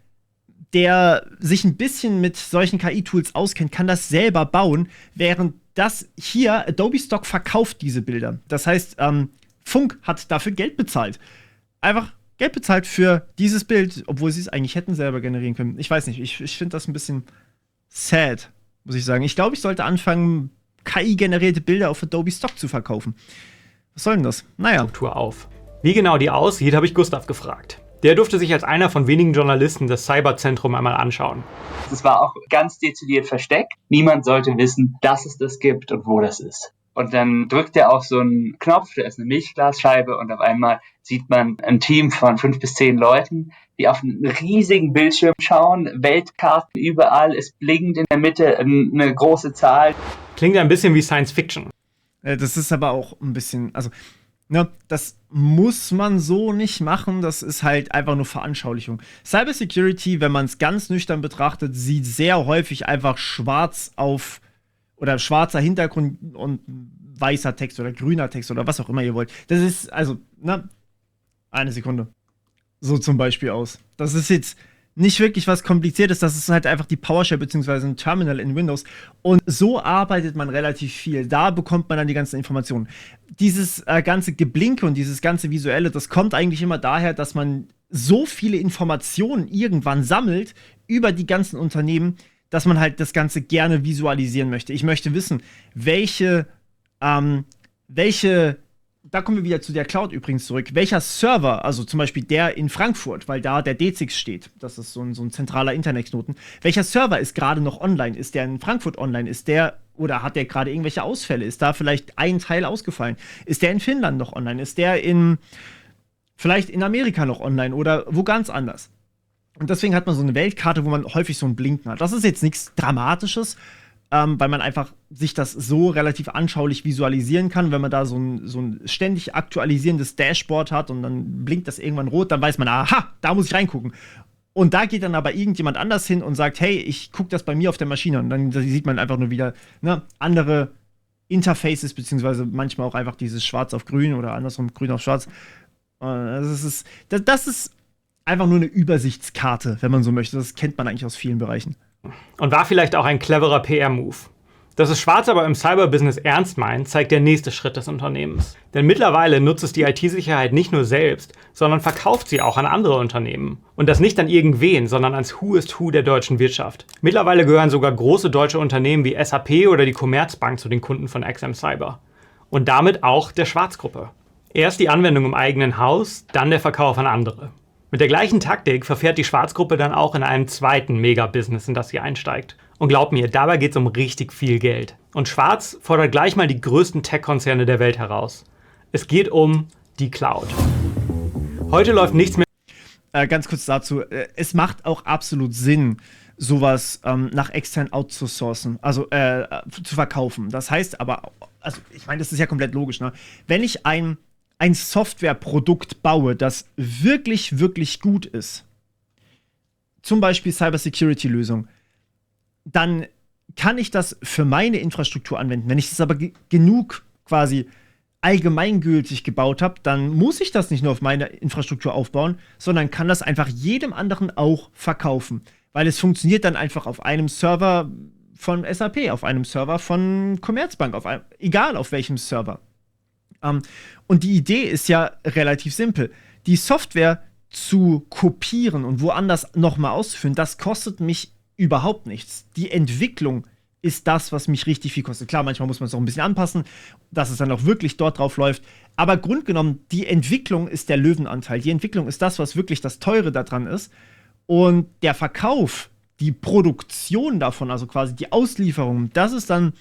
der sich ein bisschen mit solchen KI-Tools auskennt, kann das selber bauen, während das hier, Adobe Stock verkauft diese Bilder. Das heißt, Funk hat dafür Geld bezahlt. Einfach Geld bezahlt für dieses Bild, obwohl sie es eigentlich hätten selber generieren können. Ich weiß nicht, ich finde das ein bisschen sad, muss ich sagen. Ich glaube, ich sollte anfangen, KI-generierte Bilder auf Adobe Stock zu verkaufen. Was soll denn das? Naja. Struktur auf. Wie genau die aussieht, habe ich Gustav gefragt. Der durfte sich als einer von wenigen Journalisten das Cyberzentrum einmal anschauen. Das war auch ganz dezidiert versteckt. Niemand sollte wissen, dass es das gibt und wo das ist. Und dann drückt er auf so einen Knopf, da ist eine Milchglasscheibe und auf einmal sieht man ein Team von 5 bis 10 Leuten, die auf einen riesigen Bildschirm schauen, Weltkarten überall, es blinkt in der Mitte eine große Zahl. Klingt ein bisschen wie Science Fiction. Das ist aber auch ein bisschen, also, ne, das muss man so nicht machen, das ist halt einfach nur Veranschaulichung. Cybersecurity, wenn man es ganz nüchtern betrachtet, sieht sehr häufig einfach schwarz auf oder schwarzer Hintergrund und weißer Text oder grüner Text oder was auch immer ihr wollt. Das ist, also, ne, eine Sekunde. So zum Beispiel aus. Das ist jetzt nicht wirklich was Kompliziertes, das ist halt einfach die PowerShell bzw. ein Terminal in Windows. Und so arbeitet man relativ viel. Da bekommt man dann die ganzen Informationen. Dieses ganze Geblinke und dieses ganze Visuelle, das kommt eigentlich immer daher, dass man so viele Informationen irgendwann sammelt über die ganzen Unternehmen, dass man halt das Ganze gerne visualisieren möchte. Ich möchte wissen, welche da kommen wir wieder zu der Cloud übrigens zurück. Welcher Server, also zum Beispiel der in Frankfurt, weil da der D6 steht, das ist so ein zentraler Internetknoten. Welcher Server ist gerade noch online? Ist der in Frankfurt online? Ist der, oder hat der gerade irgendwelche Ausfälle? Ist da vielleicht ein Teil ausgefallen? Ist der in Finnland noch online? Ist der vielleicht in Amerika noch online oder wo ganz anders? Und deswegen hat man so eine Weltkarte, wo man häufig so ein Blinken hat. Das ist jetzt nichts Dramatisches, weil man einfach sich das so relativ anschaulich visualisieren kann. Wenn man da so ein ständig aktualisierendes Dashboard hat und dann blinkt das irgendwann rot, dann weiß man, aha, da muss ich reingucken. Und da geht dann aber irgendjemand anders hin und sagt, hey, ich gucke das bei mir auf der Maschine. Und dann sieht man einfach nur wieder andere Interfaces, beziehungsweise manchmal auch einfach dieses Schwarz auf Grün oder andersrum Grün auf Schwarz. Das ist einfach nur eine Übersichtskarte, wenn man so möchte. Das kennt man eigentlich aus vielen Bereichen. Und war vielleicht auch ein cleverer PR-Move. Dass es Schwarz aber im Cyberbusiness ernst meint, zeigt der nächste Schritt des Unternehmens. Denn mittlerweile nutzt es die IT-Sicherheit nicht nur selbst, sondern verkauft sie auch an andere Unternehmen. Und das nicht an irgendwen, sondern ans Who is Who der deutschen Wirtschaft. Mittlerweile gehören sogar große deutsche Unternehmen wie SAP oder die Commerzbank zu den Kunden von XM Cyber. Und damit auch der Schwarzgruppe. Erst die Anwendung im eigenen Haus, dann der Verkauf an andere. Mit der gleichen Taktik verfährt die Schwarzgruppe dann auch in einem zweiten Mega-Business, in das sie einsteigt. Und glaubt mir, dabei geht es um richtig viel Geld. Und Schwarz fordert gleich mal die größten Tech-Konzerne der Welt heraus. Es geht um die Cloud. Heute läuft nichts mehr. Ganz kurz dazu, es macht auch absolut Sinn, sowas nach extern outzusourcen, also zu verkaufen. Das heißt aber, also ich meine, das ist ja komplett logisch, ne? Wenn ich ein Softwareprodukt baue, das wirklich, wirklich gut ist, zum Beispiel Cybersecurity-Lösung, dann kann ich das für meine Infrastruktur anwenden. Wenn ich das aber genug quasi allgemeingültig gebaut habe, dann muss ich das nicht nur auf meine Infrastruktur aufbauen, sondern kann das einfach jedem anderen auch verkaufen. Weil es funktioniert dann einfach auf einem Server von SAP, auf einem Server von Commerzbank, egal auf welchem Server. Und die Idee ist ja relativ simpel. Die Software zu kopieren und woanders nochmal auszuführen, das kostet mich überhaupt nichts. Die Entwicklung ist das, was mich richtig viel kostet. Klar, manchmal muss man es auch ein bisschen anpassen, dass es dann auch wirklich dort drauf läuft. Aber grundgenommen, die Entwicklung ist der Löwenanteil. Die Entwicklung ist das, was wirklich das Teure daran ist. Und der Verkauf, die Produktion davon, also quasi die Auslieferung, das ist dann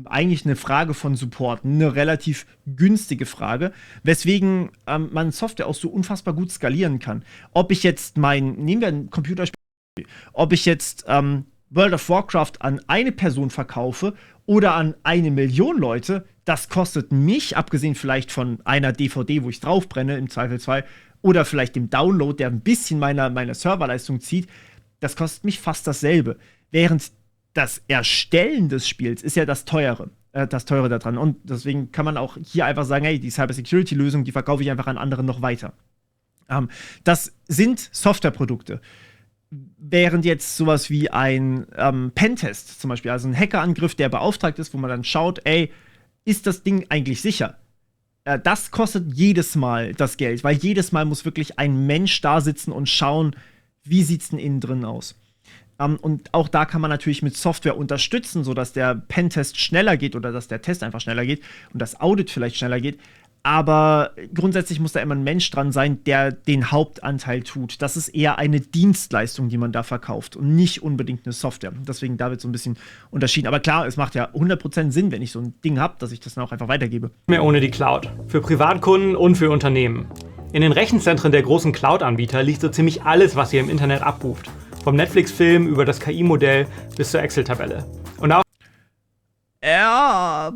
eigentlich eine Frage von Support, eine relativ günstige Frage, weswegen man Software auch so unfassbar gut skalieren kann. Ob ich jetzt nehmen wir ein Computerspiel, ob ich jetzt World of Warcraft an eine Person verkaufe oder an 1 Million Leute, das kostet mich, abgesehen vielleicht von einer DVD, wo ich draufbrenne, im Zweifelsfall, oder vielleicht dem Download, der ein bisschen meiner Serverleistung zieht, das kostet mich fast dasselbe. Während das Erstellen des Spiels ist ja das Teure daran. Und deswegen kann man auch hier einfach sagen, hey, die Cybersecurity-Lösung, die verkaufe ich einfach an andere noch weiter. Das sind Softwareprodukte. Während jetzt sowas wie ein Pentest zum Beispiel, also ein Hackerangriff, der beauftragt ist, wo man dann schaut, ey, ist das Ding eigentlich sicher? Das kostet jedes Mal das Geld, weil jedes Mal muss wirklich ein Mensch da sitzen und schauen, wie sieht's denn innen drin aus. Und auch da kann man natürlich mit Software unterstützen, sodass der Pentest schneller geht oder dass der Test einfach schneller geht und das Audit vielleicht schneller geht. Aber grundsätzlich muss da immer ein Mensch dran sein, der den Hauptanteil tut. Das ist eher eine Dienstleistung, die man da verkauft und nicht unbedingt eine Software. Deswegen da wird so ein bisschen unterschieden. Aber klar, es macht ja 100% Sinn, wenn ich so ein Ding habe, dass ich das dann auch einfach weitergebe. Mehr ohne die Cloud. Für Privatkunden und für Unternehmen. In den Rechenzentren der großen Cloud-Anbieter liegt so ziemlich alles, was ihr im Internet abruft. Vom Netflix-Film über das KI-Modell bis zur Excel-Tabelle. Und auch ja,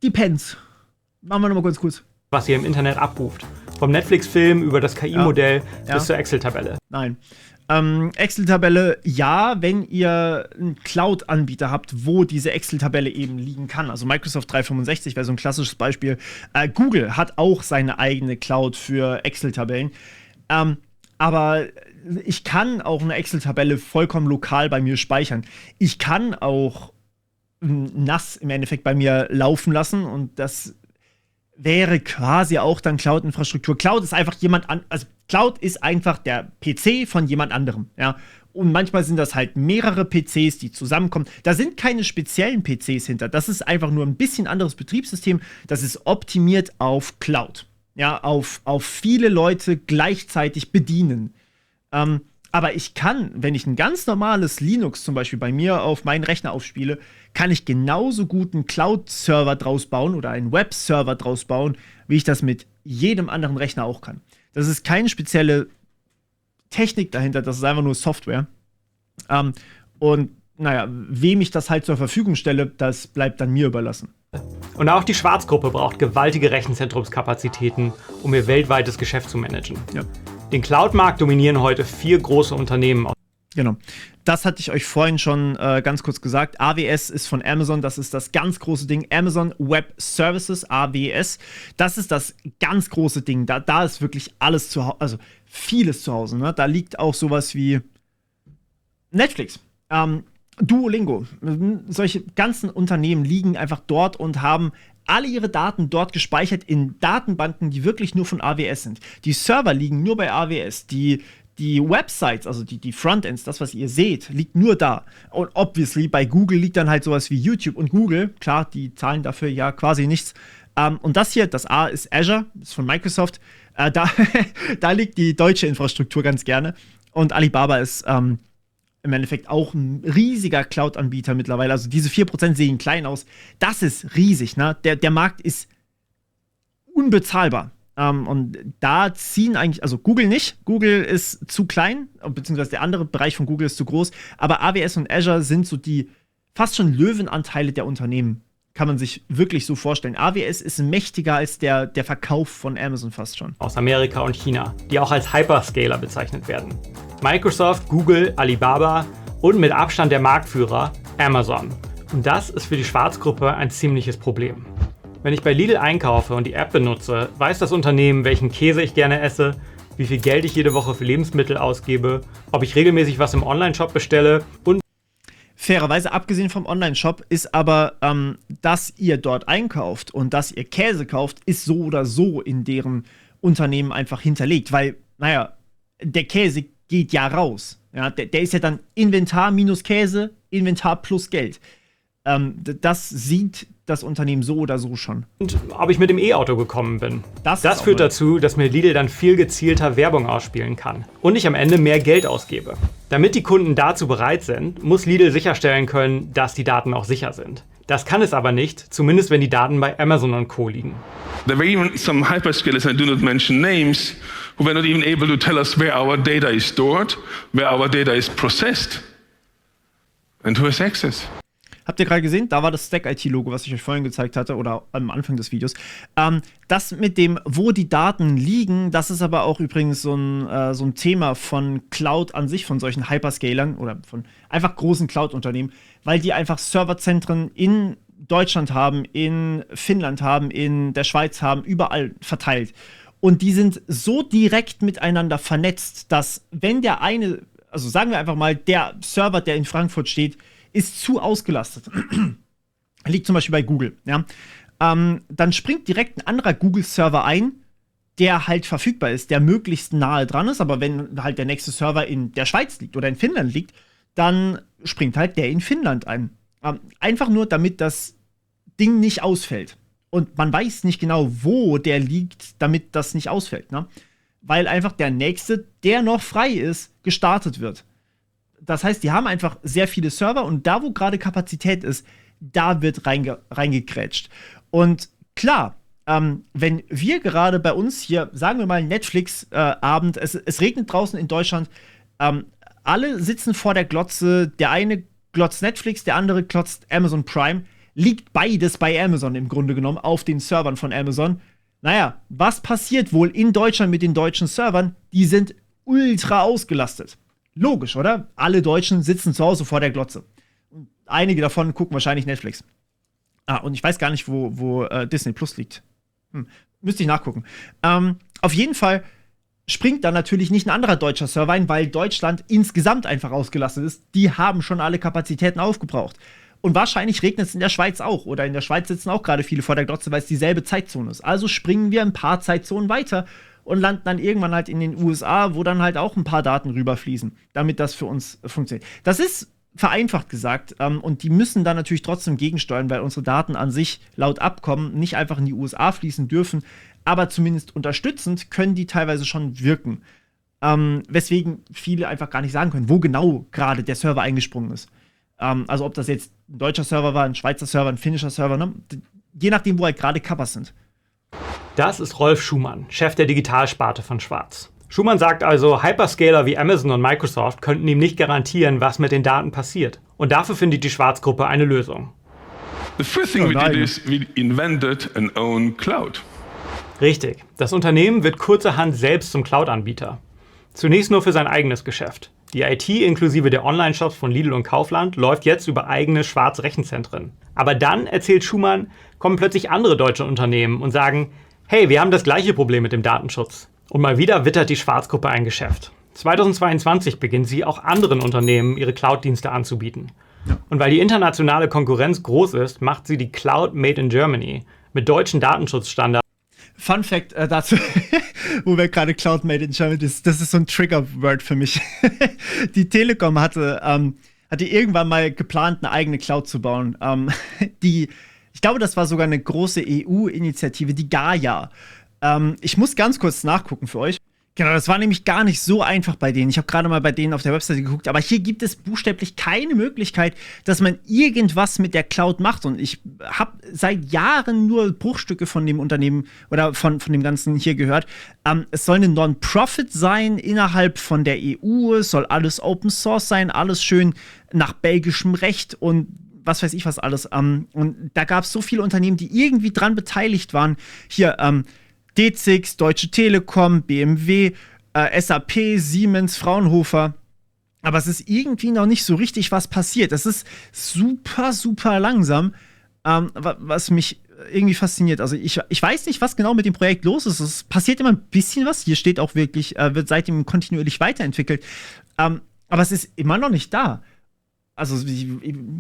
depends. Machen wir nochmal kurz. Was ihr im Internet abruft. Vom Netflix-Film über das KI-Modell bis zur Excel-Tabelle. Nein. Excel-Tabelle, ja, wenn ihr einen Cloud-Anbieter habt, wo diese Excel-Tabelle eben liegen kann. Also Microsoft 365 wäre so ein klassisches Beispiel. Google hat auch seine eigene Cloud für Excel-Tabellen. Aber ich kann auch eine Excel-Tabelle vollkommen lokal bei mir speichern. Ich kann auch NAS im Endeffekt bei mir laufen lassen und das wäre quasi auch dann Cloud-Infrastruktur. Cloud ist einfach also Cloud ist einfach der PC von jemand anderem, ja. Und manchmal sind das halt mehrere PCs, die zusammenkommen. Da sind keine speziellen PCs hinter. Das ist einfach nur ein bisschen anderes Betriebssystem. Das ist optimiert auf Cloud. Ja, auf viele Leute gleichzeitig bedienen. Aber ich kann, wenn ich ein ganz normales Linux zum Beispiel bei mir auf meinen Rechner aufspiele, kann ich genauso gut einen Cloud-Server draus bauen oder einen Web-Server draus bauen, wie ich das mit jedem anderen Rechner auch kann. Das ist keine spezielle Technik dahinter, das ist einfach nur Software. Und naja, wem ich das halt zur Verfügung stelle, das bleibt dann mir überlassen. Und auch die Schwarzgruppe braucht gewaltige Rechenzentrumskapazitäten, um ihr weltweites Geschäft zu managen. Ja. Den Cloud-Markt dominieren heute 4 große Unternehmen. Genau. Das hatte ich euch vorhin schon ganz kurz gesagt. AWS ist von Amazon, das ist das ganz große Ding. Amazon Web Services, AWS, das ist das ganz große Ding. Da ist wirklich alles zu Hause, also vieles zu Hause. Ne? Da liegt auch sowas wie Netflix, Duolingo. Solche ganzen Unternehmen liegen einfach dort und haben alle ihre Daten dort gespeichert in Datenbanken, die wirklich nur von AWS sind. Die Server liegen nur bei AWS. Die Websites, also die Frontends, das, was ihr seht, liegt nur da. Und obviously bei Google liegt dann halt sowas wie YouTube und Google. Klar, die zahlen dafür ja quasi nichts. Und das hier, das A ist Azure, das ist von Microsoft. Da liegt die deutsche Infrastruktur ganz gerne. Und Alibaba ist im Endeffekt auch ein riesiger Cloud-Anbieter mittlerweile. Also diese 4% sehen klein aus. Das ist riesig, ne? Der Markt ist unbezahlbar. Und da ziehen eigentlich, also Google nicht. Google ist zu klein, beziehungsweise der andere Bereich von Google ist zu groß. Aber AWS und Azure sind so die fast schon Löwenanteile der Unternehmen. Kann man sich wirklich so vorstellen. AWS ist mächtiger als der Verkauf von Amazon fast schon. Aus Amerika und China, die auch als Hyperscaler bezeichnet werden. Microsoft, Google, Alibaba und mit Abstand der Marktführer Amazon. Und das ist für die Schwarzgruppe ein ziemliches Problem. Wenn ich bei Lidl einkaufe und die App benutze, weiß das Unternehmen, welchen Käse ich gerne esse, wie viel Geld ich jede Woche für Lebensmittel ausgebe, ob ich regelmäßig was im Onlineshop bestelle und fairerweise, abgesehen vom Online-Shop, ist aber, dass ihr dort einkauft und dass ihr Käse kauft, ist so oder so in deren Unternehmen einfach hinterlegt. Weil, naja, der Käse geht ja raus. Ja, der ist ja dann Inventar minus Käse, Inventar plus Geld. Das sieht das Unternehmen so oder so schon. Und ob ich mit dem E-Auto gekommen bin. Das führt mal dazu, dass mir Lidl dann viel gezielter Werbung ausspielen kann und ich am Ende mehr Geld ausgebe. Damit die Kunden dazu bereit sind, muss Lidl sicherstellen können, dass die Daten auch sicher sind. Das kann es aber nicht, zumindest wenn die Daten bei Amazon und Co. liegen. There were even some hyperscalers, I do not mention names, who were not even able to tell us where our data is stored, where our data is processed and who has access. Habt ihr gerade gesehen? Da war das Stack-IT-Logo, was ich euch vorhin gezeigt hatte, oder am Anfang des Videos. Das mit dem, wo die Daten liegen, das ist aber auch übrigens so ein Thema von Cloud an sich, von solchen Hyperscalern oder von einfach großen Cloud-Unternehmen, weil die einfach Serverzentren in Deutschland haben, in Finnland haben, in der Schweiz haben, überall verteilt. Und die sind so direkt miteinander vernetzt, dass wenn der eine, also sagen wir einfach mal, der Server, der in Frankfurt steht, ist zu ausgelastet. Liegt zum Beispiel bei Google. Ja? Dann springt direkt ein anderer Google-Server ein, der halt verfügbar ist, der möglichst nahe dran ist. Aber wenn halt der nächste Server in der Schweiz liegt oder in Finnland liegt, dann springt halt der in Finnland ein. Einfach nur, damit das Ding nicht ausfällt. Und man weiß nicht genau, wo der liegt, damit das nicht ausfällt. Ne? Weil einfach der nächste, der noch frei ist, gestartet wird. Das heißt, die haben einfach sehr viele Server und da, wo gerade Kapazität ist, da wird reingegrätscht. Und klar, wenn wir gerade bei uns hier, sagen wir mal Netflix-Abend, es regnet draußen in Deutschland, alle sitzen vor der Glotze, der eine glotzt Netflix, der andere glotzt Amazon Prime, liegt beides bei Amazon im Grunde genommen auf den Servern von Amazon. Naja, was passiert wohl in Deutschland mit den deutschen Servern? Die sind ultra ausgelastet. Logisch, oder? Alle Deutschen sitzen zu Hause vor der Glotze. Einige davon gucken wahrscheinlich Netflix. Und ich weiß gar nicht, wo Disney Plus liegt. Müsste ich nachgucken. Auf jeden Fall springt da natürlich nicht ein anderer deutscher Server ein, weil Deutschland insgesamt einfach ausgelastet ist. Die haben schon alle Kapazitäten aufgebraucht. Und wahrscheinlich regnet es in der Schweiz auch. Oder in der Schweiz sitzen auch gerade viele vor der Glotze, weil es dieselbe Zeitzone ist. Also springen wir ein paar Zeitzonen weiter und landen dann irgendwann halt in den USA, wo dann halt auch ein paar Daten rüberfließen, damit das für uns funktioniert. Das ist vereinfacht gesagt und die müssen dann natürlich trotzdem gegensteuern, weil unsere Daten an sich laut Abkommen nicht einfach in die USA fließen dürfen, aber zumindest unterstützend können die teilweise schon wirken. Weswegen viele einfach gar nicht sagen können, wo genau gerade der Server eingesprungen ist. Also ob das jetzt ein deutscher Server war, ein Schweizer Server, ein finnischer Server, ne? Je nachdem, wo halt gerade Kappas sind. Das ist Rolf Schumann, Chef der Digitalsparte von Schwarz. Schumann sagt also, Hyperscaler wie Amazon und Microsoft könnten ihm nicht garantieren, was mit den Daten passiert. Und dafür findet die Schwarzgruppe eine Lösung. The first thing we did is we invented an own cloud. Richtig. Das Unternehmen wird kurzerhand selbst zum Cloud-Anbieter. Zunächst nur für sein eigenes Geschäft. Die IT inklusive der Online-Shops von Lidl und Kaufland läuft jetzt über eigene Schwarz-Rechenzentren. Aber dann, erzählt Schumann, kommen plötzlich andere deutsche Unternehmen und sagen, hey, wir haben das gleiche Problem mit dem Datenschutz. Und mal wieder wittert die Schwarzgruppe ein Geschäft. 2022 beginnt sie, auch anderen Unternehmen ihre Cloud-Dienste anzubieten. Und weil die internationale Konkurrenz groß ist, macht sie die Cloud Made in Germany mit deutschen Datenschutzstandards. Fun Fact dazu, wo wir gerade Cloud Made in Germany, das ist so ein Trigger-Word für mich. Die Telekom hatte irgendwann mal geplant, eine eigene Cloud zu bauen. Ich glaube, das war sogar eine große EU-Initiative, die Gaia. Ich muss ganz kurz nachgucken für euch. Genau, das war nämlich gar nicht so einfach bei denen. Ich habe gerade mal bei denen auf der Webseite geguckt, aber hier gibt es buchstäblich keine Möglichkeit, dass man irgendwas mit der Cloud macht. Und ich habe seit Jahren nur Bruchstücke von dem Unternehmen oder von dem Ganzen hier gehört. Es soll eine Non-Profit sein innerhalb von der EU. Es soll alles Open Source sein, alles schön nach belgischem Recht und was weiß ich was alles. Und da gab es so viele Unternehmen, die irgendwie dran beteiligt waren. Hier, D6, Deutsche Telekom, BMW, SAP, Siemens, Fraunhofer. Aber es ist irgendwie noch nicht so richtig was passiert. Es ist super, super langsam, was mich irgendwie fasziniert. Also ich weiß nicht, was genau mit dem Projekt los ist. Es passiert immer ein bisschen was. Hier steht auch wirklich, wird seitdem kontinuierlich weiterentwickelt. Aber es ist immer noch nicht da. Also,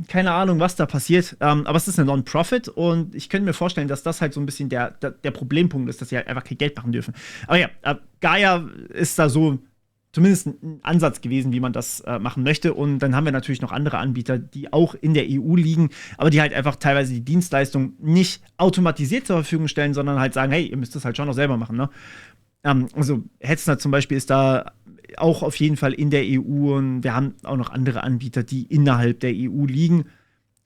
keine Ahnung, was da passiert. Aber es ist eine Non-Profit und ich könnte mir vorstellen, dass das halt so ein bisschen der Problempunkt ist, dass sie halt einfach kein Geld machen dürfen. Aber ja, Gaia ist da so zumindest ein Ansatz gewesen, wie man das machen möchte. Und dann haben wir natürlich noch andere Anbieter, die auch in der EU liegen, aber die halt einfach teilweise die Dienstleistung nicht automatisiert zur Verfügung stellen, sondern halt sagen, hey, ihr müsst das halt schon noch selber machen, ne? Also Hetzner zum Beispiel ist da auch auf jeden Fall in der EU und wir haben auch noch andere Anbieter, die innerhalb der EU liegen.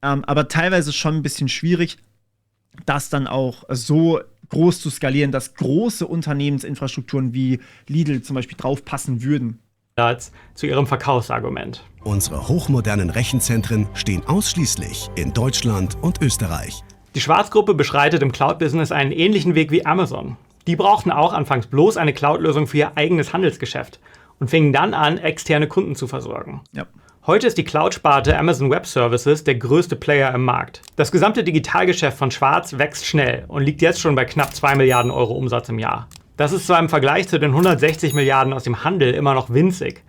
Aber teilweise schon ein bisschen schwierig, das dann auch so groß zu skalieren, dass große Unternehmensinfrastrukturen wie Lidl zum Beispiel draufpassen würden. Zu ihrem Verkaufsargument. Unsere hochmodernen Rechenzentren stehen ausschließlich in Deutschland und Österreich. Die Schwarzgruppe beschreitet im Cloud-Business einen ähnlichen Weg wie Amazon. Die brauchten auch anfangs bloß eine Cloud-Lösung für ihr eigenes Handelsgeschäft und fingen dann an, externe Kunden zu versorgen. Ja. Heute ist die Cloud-Sparte Amazon Web Services der größte Player im Markt. Das gesamte Digitalgeschäft von Schwarz wächst schnell und liegt jetzt schon bei knapp 2 Milliarden Euro Umsatz im Jahr. Das ist zwar im Vergleich zu den 160 Milliarden aus dem Handel immer noch winzig,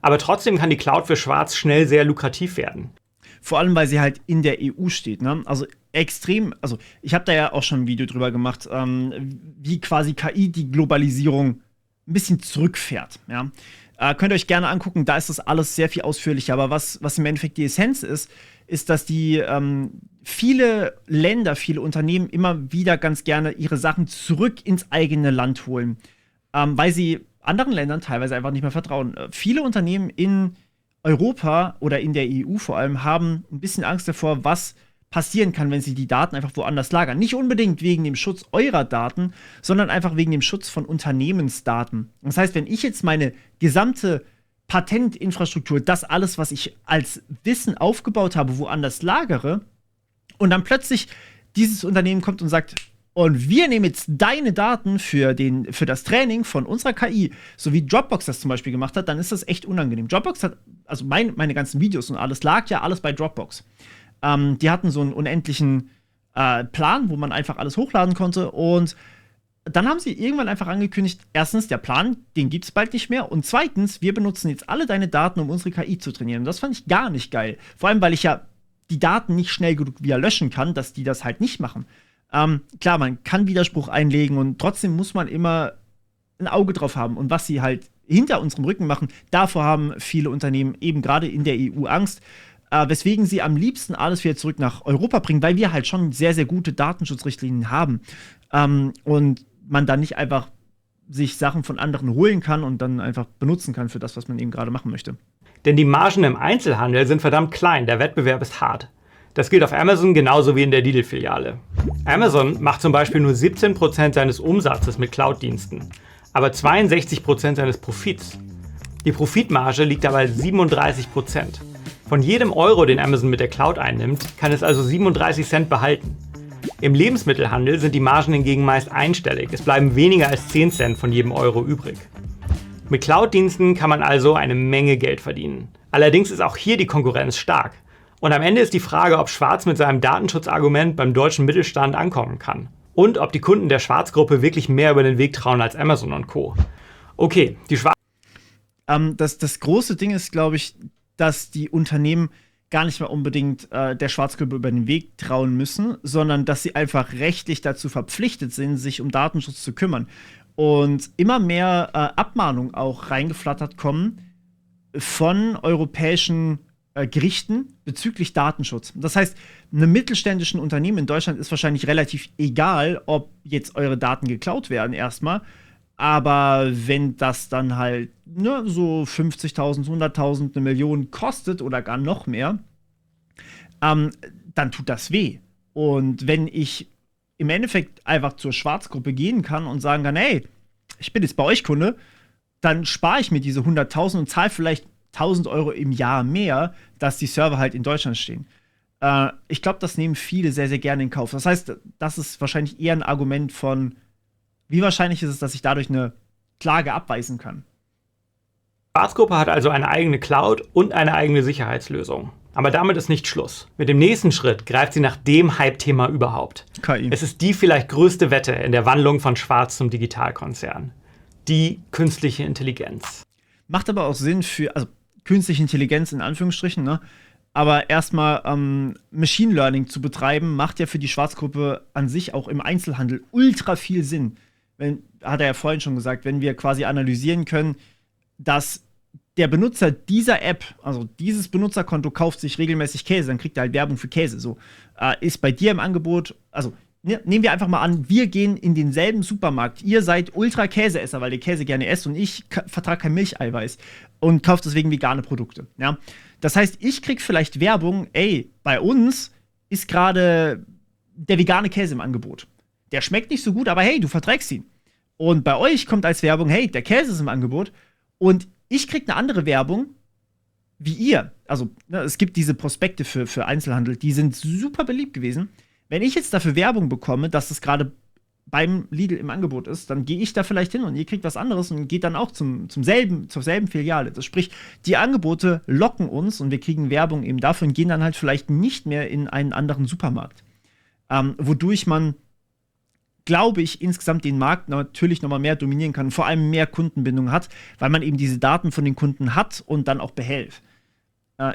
aber trotzdem kann die Cloud für Schwarz schnell sehr lukrativ werden. Vor allem, weil sie halt in der EU steht, ne? Also extrem, also ich habe da ja auch schon ein Video drüber gemacht, wie quasi KI die Globalisierung ein bisschen zurückfährt, ja. Könnt ihr euch gerne angucken, da ist das alles sehr viel ausführlicher, aber was im Endeffekt die Essenz ist, dass die viele Länder, viele Unternehmen immer wieder ganz gerne ihre Sachen zurück ins eigene Land holen, weil sie anderen Ländern teilweise einfach nicht mehr vertrauen. Viele Unternehmen in Europa oder in der EU vor allem haben ein bisschen Angst davor, was passieren kann, wenn sie die Daten einfach woanders lagern. Nicht unbedingt wegen dem Schutz eurer Daten, sondern einfach wegen dem Schutz von Unternehmensdaten. Das heißt, wenn ich jetzt meine gesamte Patentinfrastruktur, das alles, was ich als Wissen aufgebaut habe, woanders lagere und dann plötzlich dieses Unternehmen kommt und sagt, und wir nehmen jetzt deine Daten für das Training von unserer KI, so wie Dropbox das zum Beispiel gemacht hat, dann ist das echt unangenehm. Dropbox hat, also meine ganzen Videos und alles lag ja alles bei Dropbox. Die hatten so einen unendlichen Plan, wo man einfach alles hochladen konnte. Und dann haben sie irgendwann einfach angekündigt, erstens, der Plan, den gibt es bald nicht mehr. Und zweitens, wir benutzen jetzt alle deine Daten, um unsere KI zu trainieren. Und das fand ich gar nicht geil. Vor allem, weil ich ja die Daten nicht schnell genug wieder löschen kann, dass die das halt nicht machen. Klar, man kann Widerspruch einlegen und trotzdem muss man immer ein Auge drauf haben. Und was sie halt hinter unserem Rücken machen, davor haben viele Unternehmen eben gerade in der EU Angst. Weswegen sie am liebsten alles wieder zurück nach Europa bringen, weil wir halt schon sehr, sehr gute Datenschutzrichtlinien haben. Und man dann nicht einfach sich Sachen von anderen holen kann und dann einfach benutzen kann für das, was man eben gerade machen möchte. Denn die Margen im Einzelhandel sind verdammt klein, der Wettbewerb ist hart. Das gilt auf Amazon genauso wie in der Lidl-Filiale. Amazon macht zum Beispiel nur 17% seines Umsatzes mit Cloud-Diensten, aber 62% seines Profits. Die Profitmarge liegt dabei 37%. Von jedem Euro, den Amazon mit der Cloud einnimmt, kann es also 37 Cent behalten. Im Lebensmittelhandel sind die Margen hingegen meist einstellig. Es bleiben weniger als 10 Cent von jedem Euro übrig. Mit Cloud-Diensten kann man also eine Menge Geld verdienen. Allerdings ist auch hier die Konkurrenz stark. Und am Ende ist die Frage, ob Schwarz mit seinem Datenschutzargument beim deutschen Mittelstand ankommen kann. Und ob die Kunden der Schwarzgruppe wirklich mehr über den Weg trauen als Amazon und Co. Okay, die Schwarz... Das große Ding ist, glaube ich, dass die Unternehmen gar nicht mehr unbedingt der Schwarzgruppe über den Weg trauen müssen, sondern dass sie einfach rechtlich dazu verpflichtet sind, sich um Datenschutz zu kümmern. Und immer mehr Abmahnungen auch reingeflattert kommen von europäischen Gerichten bezüglich Datenschutz. Das heißt, einem mittelständischen Unternehmen in Deutschland ist wahrscheinlich relativ egal, ob jetzt eure Daten geklaut werden erstmal. Aber wenn das dann halt so 50.000, 100.000, 1 Million kostet oder gar noch mehr, dann tut das weh. Und wenn ich im Endeffekt einfach zur Schwarzgruppe gehen kann und sagen kann, hey, ich bin jetzt bei euch Kunde, dann spare ich mir diese 100.000 und zahle vielleicht 1.000 Euro im Jahr mehr, dass die Server halt in Deutschland stehen. Ich glaube, das nehmen viele sehr, sehr gerne in Kauf. Das heißt, das ist wahrscheinlich eher ein Argument von, wie wahrscheinlich ist es, dass ich dadurch eine Klage abweisen kann. Die Schwarzgruppe hat also eine eigene Cloud und eine eigene Sicherheitslösung. Aber damit ist nicht Schluss. Mit dem nächsten Schritt greift sie nach dem Hype-Thema überhaupt. KI. Es ist die vielleicht größte Wette in der Wandlung von Schwarz zum Digitalkonzern. Die künstliche Intelligenz. Macht aber auch Sinn also künstliche Intelligenz in Anführungsstrichen, ne? Aber erstmal Machine Learning zu betreiben, macht ja für die Schwarzgruppe an sich auch im Einzelhandel ultra viel Sinn. Hat er ja vorhin schon gesagt, wenn wir quasi analysieren können, dass der Benutzer dieser App, also dieses Benutzerkonto, kauft sich regelmäßig Käse, dann kriegt er halt Werbung für Käse. So ist bei dir im Angebot, also nehmen wir einfach mal an, wir gehen in denselben Supermarkt. Ihr seid Ultra-Käseesser, weil ihr Käse gerne esst und ich vertrage kein Milcheiweiß und kaufe deswegen vegane Produkte. Ja? Das heißt, ich krieg vielleicht Werbung, bei uns ist gerade der vegane Käse im Angebot. Der schmeckt nicht so gut, aber hey, du verträgst ihn. Und bei euch kommt als Werbung, hey, der Käse ist im Angebot und ich krieg eine andere Werbung wie ihr. Also, es gibt diese Prospekte für Einzelhandel, die sind super beliebt gewesen. Wenn ich jetzt dafür Werbung bekomme, dass das gerade beim Lidl im Angebot ist, dann gehe ich da vielleicht hin und ihr kriegt was anderes und geht dann auch zur selben Filiale. Das sprich, die Angebote locken uns und wir kriegen Werbung eben dafür und gehen dann halt vielleicht nicht mehr in einen anderen Supermarkt. Wodurch man, glaube ich, insgesamt den Markt natürlich noch mal mehr dominieren kann, vor allem mehr Kundenbindung hat, weil man eben diese Daten von den Kunden hat und dann auch behält.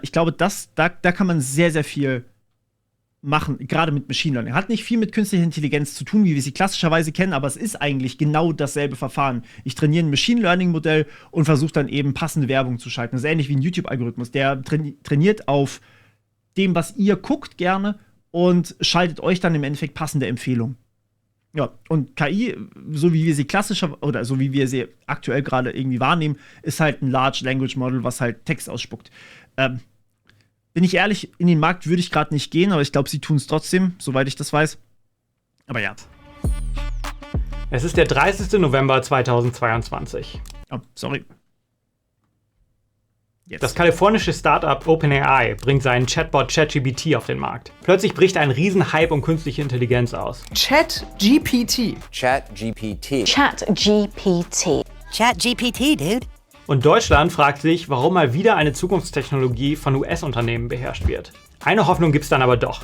Ich glaube, da kann man sehr, sehr viel machen, gerade mit Machine Learning. Hat nicht viel mit künstlicher Intelligenz zu tun, wie wir sie klassischerweise kennen, aber es ist eigentlich genau dasselbe Verfahren. Ich trainiere ein Machine Learning Modell und versuche dann eben passende Werbung zu schalten. Das ist ähnlich wie ein YouTube-Algorithmus. Der trainiert auf dem, was ihr guckt gerne und schaltet euch dann im Endeffekt passende Empfehlungen. Ja, und KI, so wie wir sie oder so wie wir sie aktuell gerade irgendwie wahrnehmen, ist halt ein Large Language Model, was halt Text ausspuckt. Bin ich ehrlich, in den Markt würde ich gerade nicht gehen, aber ich glaube, sie tun es trotzdem, soweit ich das weiß. Aber ja. Es ist der 30. November 2022. Oh, sorry. Jetzt. Das kalifornische Startup OpenAI bringt seinen Chatbot ChatGPT auf den Markt. Plötzlich bricht ein Riesenhype um künstliche Intelligenz aus. ChatGPT. ChatGPT. ChatGPT. ChatGPT, dude. Und Deutschland fragt sich, warum mal wieder eine Zukunftstechnologie von US-Unternehmen beherrscht wird. Eine Hoffnung gibt's dann aber doch.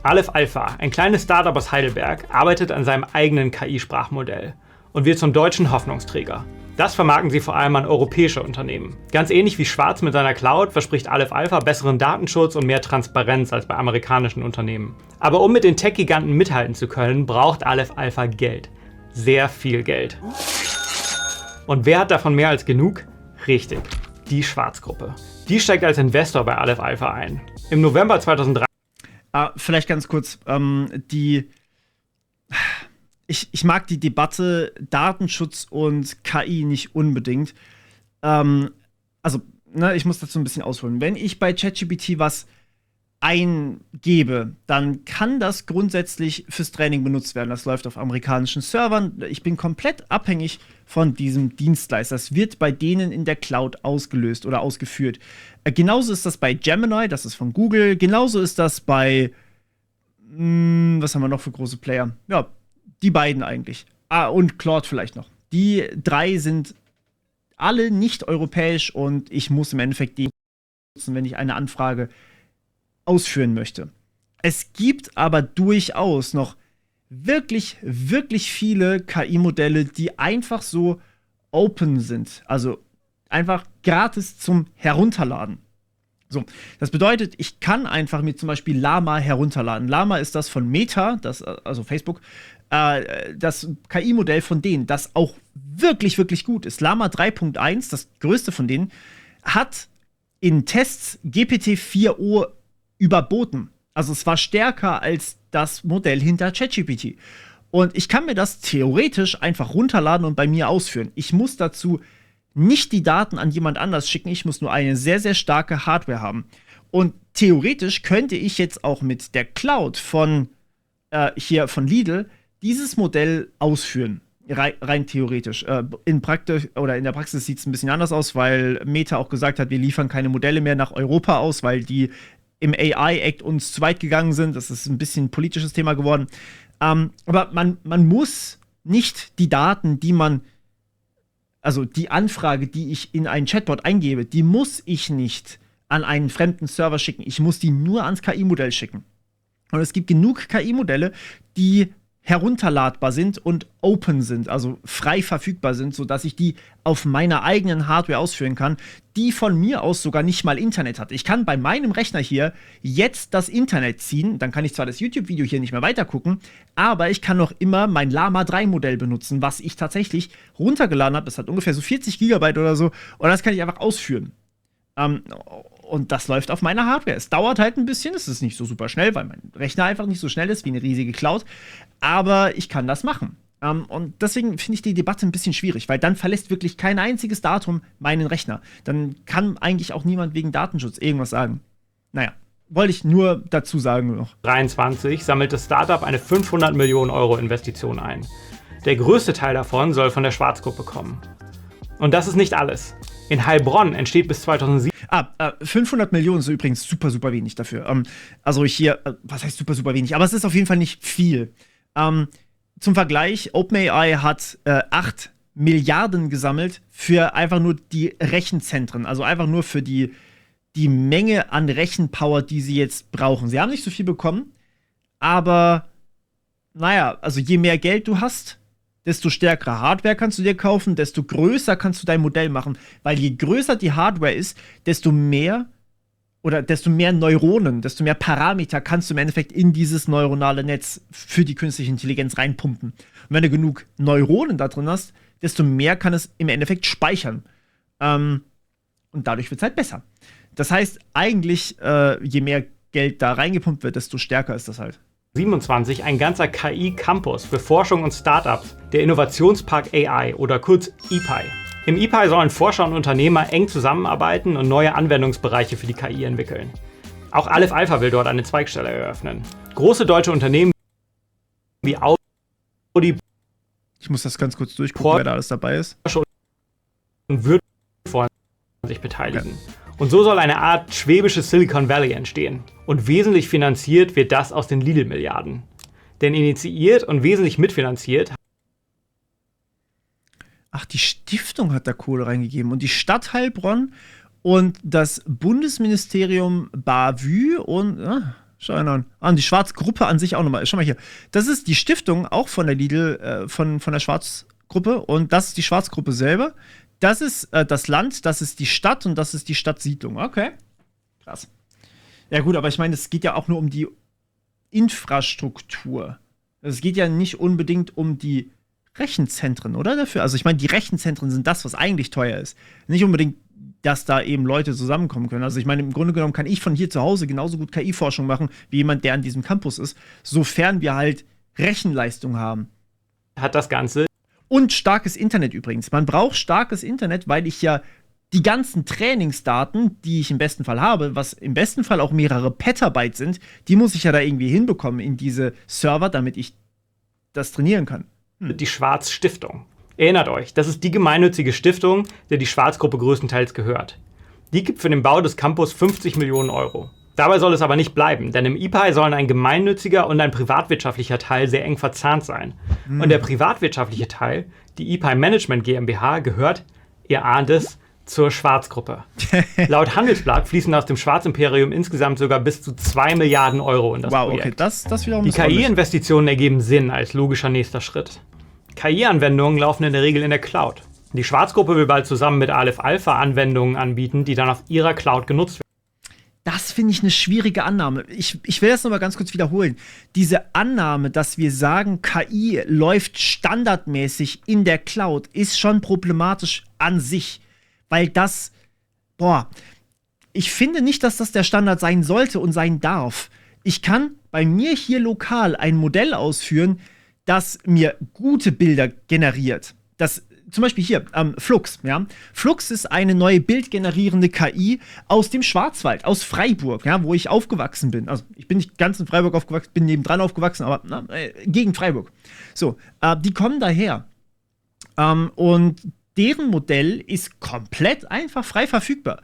Aleph Alpha, ein kleines Startup aus Heidelberg, arbeitet an seinem eigenen KI-Sprachmodell und wird zum deutschen Hoffnungsträger. Das vermarkten sie vor allem an europäische Unternehmen. Ganz ähnlich wie Schwarz mit seiner Cloud verspricht Aleph Alpha besseren Datenschutz und mehr Transparenz als bei amerikanischen Unternehmen. Aber um mit den Tech-Giganten mithalten zu können, braucht Aleph Alpha Geld. Sehr viel Geld. Und wer hat davon mehr als genug? Richtig, die Schwarzgruppe. Die steigt als Investor bei Aleph Alpha ein. Im November 2003. Vielleicht ganz kurz, Ich mag die Debatte Datenschutz und KI nicht unbedingt. Ich muss dazu ein bisschen ausholen. Wenn ich bei ChatGPT was eingebe, dann kann das grundsätzlich fürs Training benutzt werden. Das läuft auf amerikanischen Servern. Ich bin komplett abhängig von diesem Dienstleister. Das wird bei denen in der Cloud ausgelöst oder ausgeführt. Genauso ist das bei Gemini, das ist von Google. Genauso ist das bei was haben wir noch für große Player? Ja, die beiden eigentlich. Und Claude vielleicht noch. Die drei sind alle nicht europäisch und ich muss im Endeffekt die nutzen, wenn ich eine Anfrage ausführen möchte. Es gibt aber durchaus noch wirklich, wirklich viele KI-Modelle, die einfach so open sind. Also einfach gratis zum Herunterladen. So, das bedeutet, ich kann einfach mir zum Beispiel Llama herunterladen. Llama ist das von Meta, also Facebook, das KI-Modell von denen, das auch wirklich, wirklich gut ist. Llama 3.1, das größte von denen, hat in Tests GPT-4o überboten. Also es war stärker als das Modell hinter ChatGPT. Und ich kann mir das theoretisch einfach runterladen und bei mir ausführen. Ich muss dazu nicht die Daten an jemand anders schicken, ich muss nur eine sehr, sehr starke Hardware haben. Und theoretisch könnte ich jetzt auch mit der Cloud von Lidl dieses Modell ausführen. Rein theoretisch. In der Praxis sieht es ein bisschen anders aus, weil Meta auch gesagt hat, wir liefern keine Modelle mehr nach Europa aus, weil die im AI-Act uns zu weit gegangen sind. Das ist ein bisschen ein politisches Thema geworden. Aber man muss nicht die Daten, also die Anfrage, die ich in einen Chatbot eingebe, die muss ich nicht an einen fremden Server schicken. Ich muss die nur ans KI-Modell schicken. Und es gibt genug KI-Modelle, die herunterladbar sind und open sind, also frei verfügbar sind, sodass ich die auf meiner eigenen Hardware ausführen kann, die von mir aus sogar nicht mal Internet hat. Ich kann bei meinem Rechner hier jetzt das Internet ziehen, dann kann ich zwar das YouTube-Video hier nicht mehr weitergucken, aber ich kann noch immer mein Llama 3 Modell benutzen, was ich tatsächlich runtergeladen habe. Das hat ungefähr so 40 Gigabyte oder so und das kann ich einfach ausführen. Und das läuft auf meiner Hardware. Es dauert halt ein bisschen, es ist nicht so super schnell, weil mein Rechner einfach nicht so schnell ist wie eine riesige Cloud. Aber ich kann das machen. Und deswegen finde ich die Debatte ein bisschen schwierig, weil dann verlässt wirklich kein einziges Datum meinen Rechner. Dann kann eigentlich auch niemand wegen Datenschutz irgendwas sagen. Naja, wollte ich nur dazu sagen noch. 2023 sammelt das Startup eine 500 Millionen Euro Investition ein. Der größte Teil davon soll von der Schwarzgruppe kommen. Und das ist nicht alles. In Heilbronn entsteht bis 2007 500 Millionen ist übrigens super, super wenig dafür. Also hier, was heißt super, super wenig? Aber es ist auf jeden Fall nicht viel. Zum Vergleich, OpenAI hat 8 Milliarden gesammelt für einfach nur die Rechenzentren. Also einfach nur für die Menge an Rechenpower, die sie jetzt brauchen. Sie haben nicht so viel bekommen, aber naja, also je mehr Geld du hast, desto stärkere Hardware kannst du dir kaufen, desto größer kannst du dein Modell machen. Weil je größer die Hardware ist, desto mehr Neuronen, desto mehr Parameter kannst du im Endeffekt in dieses neuronale Netz für die künstliche Intelligenz reinpumpen. Und wenn du genug Neuronen da drin hast, desto mehr kann es im Endeffekt speichern. Und dadurch wird es halt besser. Das heißt, eigentlich, je mehr Geld da reingepumpt wird, desto stärker ist das halt. 27 ein ganzer KI-Campus für Forschung und Startups, der Innovationspark AI oder kurz IPAI. Im IPAI sollen Forscher und Unternehmer eng zusammenarbeiten und neue Anwendungsbereiche für die KI entwickeln. Auch Aleph Alpha will dort eine Zweigstelle eröffnen. Große deutsche Unternehmen wie Audi, ich muss das ganz kurz durchgucken, wer da alles dabei ist. Und wird sich beteiligen. Okay. Und so soll eine Art schwäbisches Silicon Valley entstehen. Und wesentlich finanziert wird das aus den Lidl-Milliarden. Denn initiiert und wesentlich mitfinanziert. Ach, die Stiftung hat da Kohle reingegeben. Und die Stadt Heilbronn und das Bundesministerium BAVÜ und schau an. Die Schwarzgruppe an sich auch nochmal. Schau mal hier. Das ist die Stiftung auch von der Lidl, von der Schwarzgruppe. Und das ist die Schwarzgruppe selber. Das ist das Land, das ist die Stadt und das ist die Stadtsiedlung. Okay. Krass. Ja gut, aber ich meine, es geht ja auch nur um die Infrastruktur. Es geht ja nicht unbedingt um die Rechenzentren, oder? Dafür. Also ich meine, die Rechenzentren sind das, was eigentlich teuer ist. Nicht unbedingt, dass da eben Leute zusammenkommen können. Also ich meine, im Grunde genommen kann ich von hier zu Hause genauso gut KI-Forschung machen, wie jemand, der an diesem Campus ist, sofern wir halt Rechenleistung haben. Hat das Ganze. Und starkes Internet übrigens. Man braucht starkes Internet, weil ich ja die ganzen Trainingsdaten, die ich im besten Fall habe, was im besten Fall auch mehrere Petabyte sind, die muss ich ja da irgendwie hinbekommen in diese Server, damit ich das trainieren kann. Die Schwarz-Stiftung. Erinnert euch, das ist die gemeinnützige Stiftung, der die Schwarzgruppe größtenteils gehört. Die gibt für den Bau des Campus 50 Millionen Euro. Dabei soll es aber nicht bleiben, denn im IPAI sollen ein gemeinnütziger und ein privatwirtschaftlicher Teil sehr eng verzahnt sein. Und der privatwirtschaftliche Teil, die IPAI Management GmbH, gehört, ihr ahnt es, zur Schwarzgruppe. Laut Handelsblatt fließen aus dem Schwarzimperium insgesamt sogar bis zu 2 Milliarden Euro in das Projekt. Okay, das wiederum die KI-Investitionen ergeben Sinn als logischer nächster Schritt. KI-Anwendungen laufen in der Regel in der Cloud. Die Schwarzgruppe will bald zusammen mit Aleph Alpha Anwendungen anbieten, die dann auf ihrer Cloud genutzt werden. Das finde ich eine schwierige Annahme. Ich will das nochmal ganz kurz wiederholen. Diese Annahme, dass wir sagen, KI läuft standardmäßig in der Cloud, ist schon problematisch an sich. Weil das, ich finde nicht, dass das der Standard sein sollte und sein darf. Ich kann bei mir hier lokal ein Modell ausführen, das mir gute Bilder generiert. Das zum Beispiel hier, Flux, ja. Flux ist eine neue bildgenerierende KI aus dem Schwarzwald, aus Freiburg, ja, wo ich aufgewachsen bin. Also ich bin nicht ganz in Freiburg aufgewachsen, bin nebendran aufgewachsen, aber gegen Freiburg. So, die kommen daher. Und deren Modell ist komplett einfach frei verfügbar.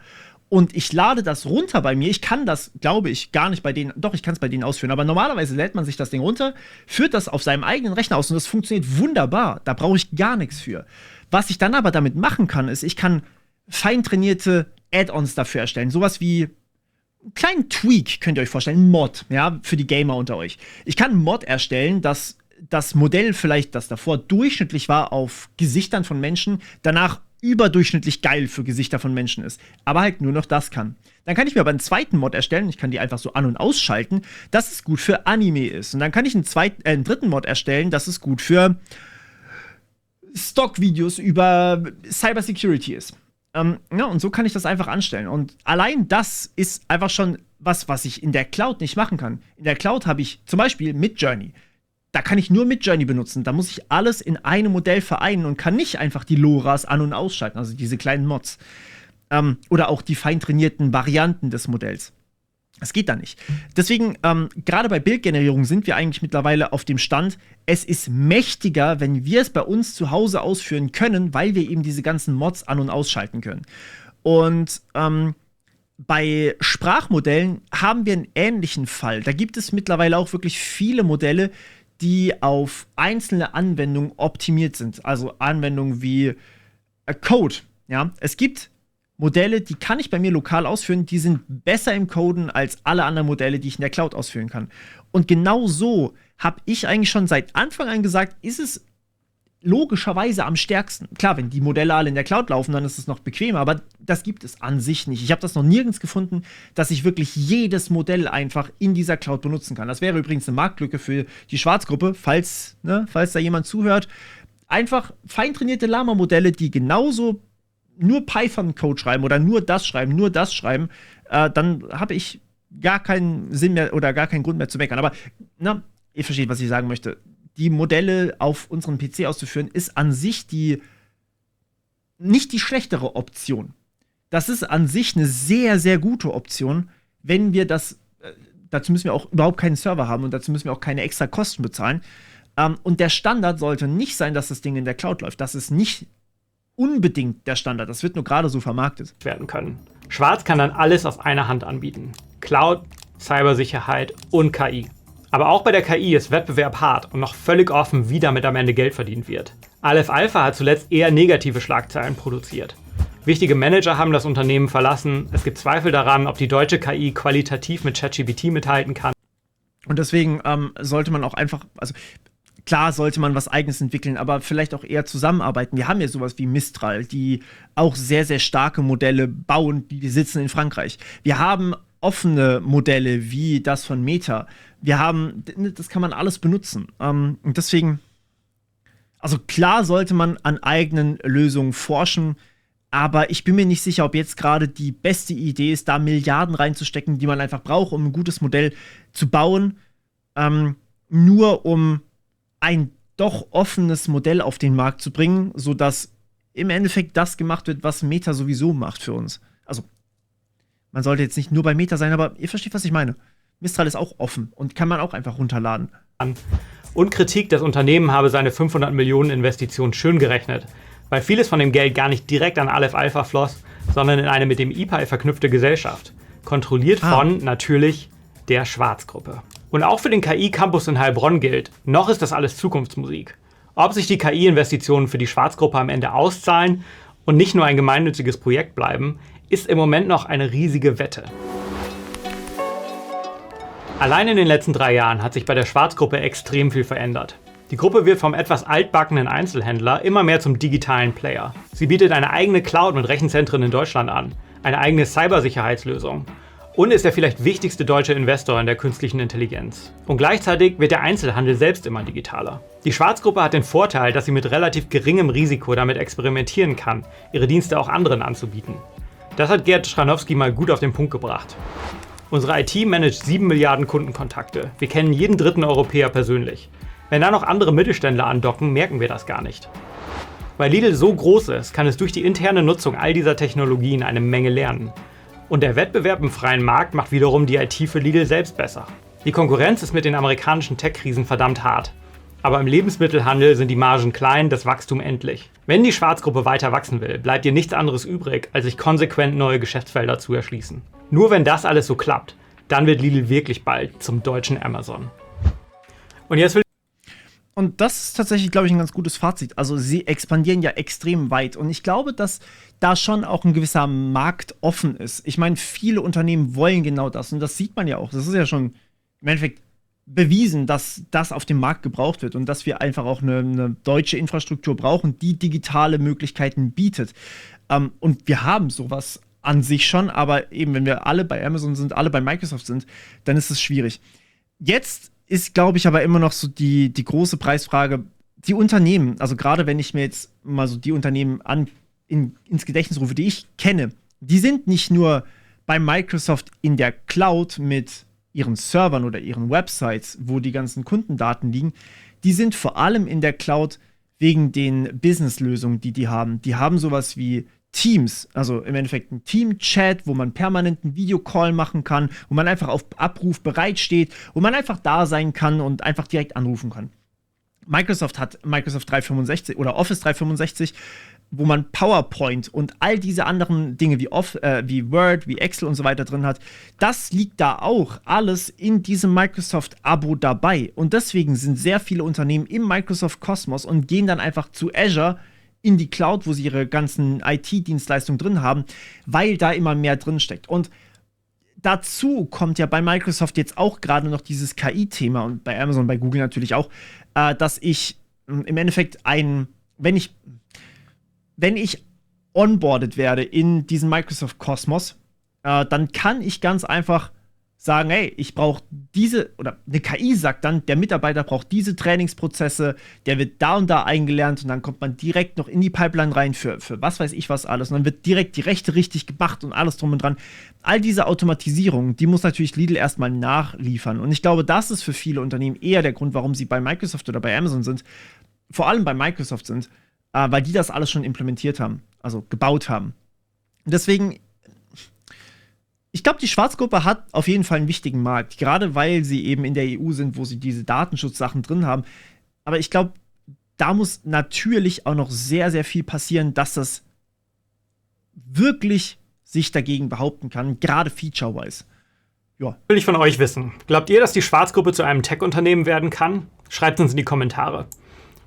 Und ich lade das runter bei mir. Ich kann das, glaube ich, gar nicht bei denen, doch, ich kann es bei denen ausführen, aber normalerweise lädt man sich das Ding runter, führt das auf seinem eigenen Rechner aus und das funktioniert wunderbar. Da brauche ich gar nichts für. Was ich dann aber damit machen kann, ist, ich kann feintrainierte Add-ons dafür erstellen. Sowas wie einen kleinen Tweak, könnt ihr euch vorstellen, ein Mod, ja, für die Gamer unter euch. Ich kann einen Mod erstellen, dass das Modell vielleicht, das davor durchschnittlich war auf Gesichtern von Menschen, danach überdurchschnittlich geil für Gesichter von Menschen ist, aber halt nur noch das kann. Dann kann ich mir aber einen zweiten Mod erstellen, ich kann die einfach so an- und ausschalten, dass es gut für Anime ist. Und dann kann ich einen dritten Mod erstellen, dass es gut für Stockvideos über Cybersecurity ist. Ja, und so kann ich das einfach anstellen. Und allein das ist einfach schon was ich in der Cloud nicht machen kann. In der Cloud habe ich zum Beispiel Midjourney. Da kann ich nur Midjourney benutzen. Da muss ich alles in einem Modell vereinen und kann nicht einfach die LoRa's an- und ausschalten, also diese kleinen Mods. Oder auch die feintrainierten Varianten des Modells. Das geht da nicht. Deswegen, gerade bei Bildgenerierung sind wir eigentlich mittlerweile auf dem Stand, es ist mächtiger, wenn wir es bei uns zu Hause ausführen können, weil wir eben diese ganzen Mods an- und ausschalten können. Und bei Sprachmodellen haben wir einen ähnlichen Fall. Da gibt es mittlerweile auch wirklich viele Modelle, die auf einzelne Anwendungen optimiert sind. Also Anwendungen wie Code. Ja? Es gibt Modelle, die kann ich bei mir lokal ausführen, die sind besser im Coden als alle anderen Modelle, die ich in der Cloud ausführen kann. Und genau so habe ich eigentlich schon seit Anfang an gesagt, ist es logischerweise am stärksten. Klar, wenn die Modelle alle in der Cloud laufen, dann ist es noch bequemer, aber das gibt es an sich nicht. Ich habe das noch nirgends gefunden, dass ich wirklich jedes Modell einfach in dieser Cloud benutzen kann. Das wäre übrigens eine Marktlücke für die Schwarzgruppe, falls da jemand zuhört. Einfach feintrainierte Llama-Modelle, die genauso nur Python-Code schreiben oder nur das schreiben, dann habe ich gar keinen Sinn mehr oder gar keinen Grund mehr zu meckern. Aber ihr versteht, was ich sagen möchte. Die Modelle auf unserem PC auszuführen, ist an sich nicht die schlechtere Option. Das ist an sich eine sehr, sehr gute Option, wenn wir das, dazu müssen wir auch überhaupt keinen Server haben und dazu müssen wir auch keine extra Kosten bezahlen. Und der Standard sollte nicht sein, dass das Ding in der Cloud läuft. Das ist nicht unbedingt der Standard. Das wird nur gerade so vermarktet. Werden können. Schwarz kann dann alles auf einer Hand anbieten. Cloud, Cybersicherheit und KI. Aber auch bei der KI ist Wettbewerb hart und noch völlig offen, wie damit am Ende Geld verdient wird. Aleph Alpha hat zuletzt eher negative Schlagzeilen produziert. Wichtige Manager haben das Unternehmen verlassen. Es gibt Zweifel daran, ob die deutsche KI qualitativ mit ChatGPT mithalten kann. Und deswegen sollte man auch einfach, also klar sollte man was Eigenes entwickeln, aber vielleicht auch eher zusammenarbeiten. Wir haben ja sowas wie Mistral, die auch sehr, sehr starke Modelle bauen, die sitzen in Frankreich. Wir haben offene Modelle wie das von Meta. Das kann man alles benutzen. Und deswegen, also klar sollte man an eigenen Lösungen forschen, aber ich bin mir nicht sicher, ob jetzt gerade die beste Idee ist, da Milliarden reinzustecken, die man einfach braucht, um ein gutes Modell zu bauen, nur um ein doch offenes Modell auf den Markt zu bringen, sodass im Endeffekt das gemacht wird, was Meta sowieso macht für uns. Also, man sollte jetzt nicht nur bei Meta sein, aber ihr versteht, was ich meine. Mistral ist auch offen und kann man auch einfach runterladen. Und Kritik, das Unternehmen habe seine 500 Millionen Investition schön gerechnet, weil vieles von dem Geld gar nicht direkt an Aleph Alpha floss, sondern in eine mit dem IPAI verknüpfte Gesellschaft. Kontrolliert von, natürlich, der Schwarzgruppe. Und auch für den KI-Campus in Heilbronn gilt, noch ist das alles Zukunftsmusik. Ob sich die KI-Investitionen für die Schwarzgruppe am Ende auszahlen und nicht nur ein gemeinnütziges Projekt bleiben, ist im Moment noch eine riesige Wette. Allein in den letzten 3 Jahren hat sich bei der Schwarzgruppe extrem viel verändert. Die Gruppe wird vom etwas altbackenen Einzelhändler immer mehr zum digitalen Player. Sie bietet eine eigene Cloud mit Rechenzentren in Deutschland an, eine eigene Cybersicherheitslösung und ist der vielleicht wichtigste deutsche Investor in der künstlichen Intelligenz. Und gleichzeitig wird der Einzelhandel selbst immer digitaler. Die Schwarzgruppe hat den Vorteil, dass sie mit relativ geringem Risiko damit experimentieren kann, ihre Dienste auch anderen anzubieten. Das hat Gerd Schranowski mal gut auf den Punkt gebracht. Unsere IT managt 7 Milliarden Kundenkontakte. Wir kennen jeden dritten Europäer persönlich. Wenn da noch andere Mittelständler andocken, merken wir das gar nicht. Weil Lidl so groß ist, kann es durch die interne Nutzung all dieser Technologien eine Menge lernen. Und der Wettbewerb im freien Markt macht wiederum die IT für Lidl selbst besser. Die Konkurrenz ist mit den amerikanischen Tech-Krisen verdammt hart. Aber im Lebensmittelhandel sind die Margen klein, das Wachstum endlich. Wenn die Schwarzgruppe weiter wachsen will, bleibt ihr nichts anderes übrig, als sich konsequent neue Geschäftsfelder zu erschließen. Nur wenn das alles so klappt, dann wird Lidl wirklich bald zum deutschen Amazon. Und das ist tatsächlich, glaube ich, ein ganz gutes Fazit. Also sie expandieren ja extrem weit. Und ich glaube, dass da schon auch ein gewisser Markt offen ist. Ich meine, viele Unternehmen wollen genau das. Und das sieht man ja auch. Das ist ja schon im Endeffekt bewiesen, dass das auf dem Markt gebraucht wird und dass wir einfach auch eine deutsche Infrastruktur brauchen, die digitale Möglichkeiten bietet. Und wir haben sowas an sich schon, aber eben, wenn wir alle bei Amazon sind, alle bei Microsoft sind, dann ist es schwierig. Jetzt ist, glaube ich, aber immer noch so die große Preisfrage, die Unternehmen, also gerade wenn ich mir jetzt mal so die Unternehmen ins Gedächtnis rufe, die ich kenne, die sind nicht nur bei Microsoft in der Cloud mit ihren Servern oder ihren Websites, wo die ganzen Kundendaten liegen, die sind vor allem in der Cloud wegen den Business-Lösungen, die haben. Die haben sowas wie Teams, also im Endeffekt ein Team-Chat, wo man permanent einen Videocall machen kann, wo man einfach auf Abruf bereitsteht, wo man einfach da sein kann und einfach direkt anrufen kann. Microsoft hat Microsoft 365 oder Office 365, wo man PowerPoint und all diese anderen Dinge wie Word, wie Excel und so weiter drin hat. Das liegt da auch alles in diesem Microsoft-Abo dabei. Und deswegen sind sehr viele Unternehmen im Microsoft-Kosmos und gehen dann einfach zu Azure in die Cloud, wo sie ihre ganzen IT-Dienstleistungen drin haben, weil da immer mehr drin steckt. Und dazu kommt ja bei Microsoft jetzt auch gerade noch dieses KI-Thema und bei Amazon, bei Google natürlich auch, dass ich im Endeffekt wenn ich onboardet werde in diesen Microsoft-Kosmos, dann kann ich ganz einfach sagen, hey, ich brauche oder eine KI sagt dann, der Mitarbeiter braucht diese Trainingsprozesse, der wird da und da eingelernt und dann kommt man direkt noch in die Pipeline rein für was weiß ich was alles und dann wird direkt die Rechte richtig gemacht und alles drum und dran. All diese Automatisierung, die muss natürlich Lidl erstmal nachliefern und ich glaube, das ist für viele Unternehmen eher der Grund, warum sie bei Microsoft oder bei Amazon sind, vor allem bei Microsoft sind, weil die das alles schon implementiert haben, also gebaut haben. Deswegen, ich glaube, die Schwarzgruppe hat auf jeden Fall einen wichtigen Markt, gerade weil sie eben in der EU sind, wo sie diese Datenschutzsachen drin haben. Aber ich glaube, da muss natürlich auch noch sehr, sehr viel passieren, dass das wirklich sich dagegen behaupten kann, gerade feature-wise. Ja. Will ich von euch wissen. Glaubt ihr, dass die Schwarzgruppe zu einem Tech-Unternehmen werden kann? Schreibt uns in die Kommentare.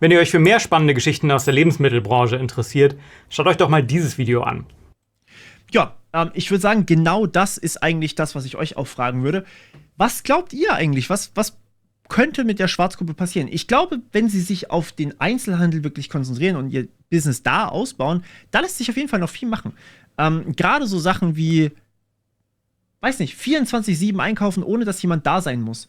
Wenn ihr euch für mehr spannende Geschichten aus der Lebensmittelbranche interessiert, schaut euch doch mal dieses Video an. Ja, ich würde sagen, genau das ist eigentlich das, was ich euch auch fragen würde. Was glaubt ihr eigentlich? Was könnte mit der Schwarzgruppe passieren? Ich glaube, wenn sie sich auf den Einzelhandel wirklich konzentrieren und ihr Business da ausbauen, da lässt sich auf jeden Fall noch viel machen. Gerade so Sachen wie, weiß nicht, 24/7 einkaufen, ohne dass jemand da sein muss.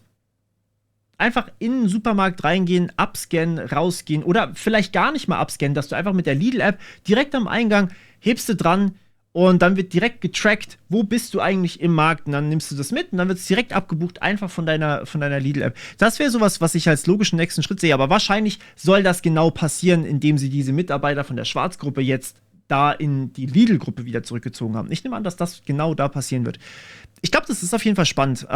Einfach in den Supermarkt reingehen, abscannen, rausgehen oder vielleicht gar nicht mal abscannen, dass du einfach mit der Lidl-App direkt am Eingang hebst du dran und dann wird direkt getrackt, wo bist du eigentlich im Markt und dann nimmst du das mit und dann wird es direkt abgebucht, einfach von deiner Lidl-App. Das wäre sowas, was ich als logischen nächsten Schritt sehe, aber wahrscheinlich soll das genau passieren, indem sie diese Mitarbeiter von der Schwarzgruppe jetzt da in die Lidl-Gruppe wieder zurückgezogen haben. Ich nehme an, dass das genau da passieren wird. Ich glaube, das ist auf jeden Fall spannend.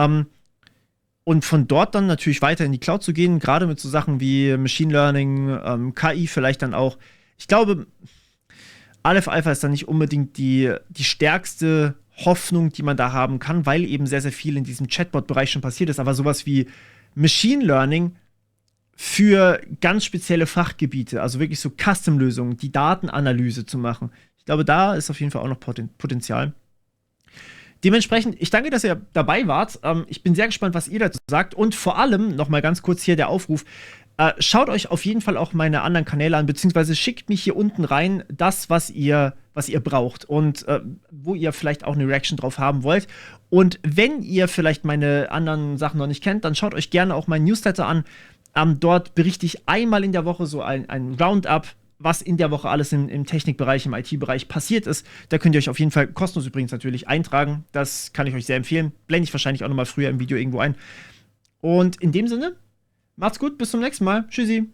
Und von dort dann natürlich weiter in die Cloud zu gehen, gerade mit so Sachen wie Machine Learning, KI vielleicht dann auch. Ich glaube, Aleph Alpha ist dann nicht unbedingt die stärkste Hoffnung, die man da haben kann, weil eben sehr, sehr viel in diesem Chatbot-Bereich schon passiert ist. Aber sowas wie Machine Learning für ganz spezielle Fachgebiete, also wirklich so Custom-Lösungen, die Datenanalyse zu machen. Ich glaube, da ist auf jeden Fall auch noch Potenzial. Dementsprechend, ich danke, dass ihr dabei wart. Ich bin sehr gespannt, was ihr dazu sagt. Und vor allem, noch mal ganz kurz hier der Aufruf, schaut euch auf jeden Fall auch meine anderen Kanäle an, beziehungsweise schickt mich hier unten rein das, was ihr braucht und wo ihr vielleicht auch eine Reaction drauf haben wollt. Und wenn ihr vielleicht meine anderen Sachen noch nicht kennt, dann schaut euch gerne auch meinen Newsletter an. Dort berichte ich einmal in der Woche so ein Roundup was in der Woche alles im Technikbereich, im IT-Bereich passiert ist. Da könnt ihr euch auf jeden Fall kostenlos übrigens natürlich eintragen. Das kann ich euch sehr empfehlen. Blende ich wahrscheinlich auch nochmal früher im Video irgendwo ein. Und in dem Sinne, macht's gut, bis zum nächsten Mal. Tschüssi.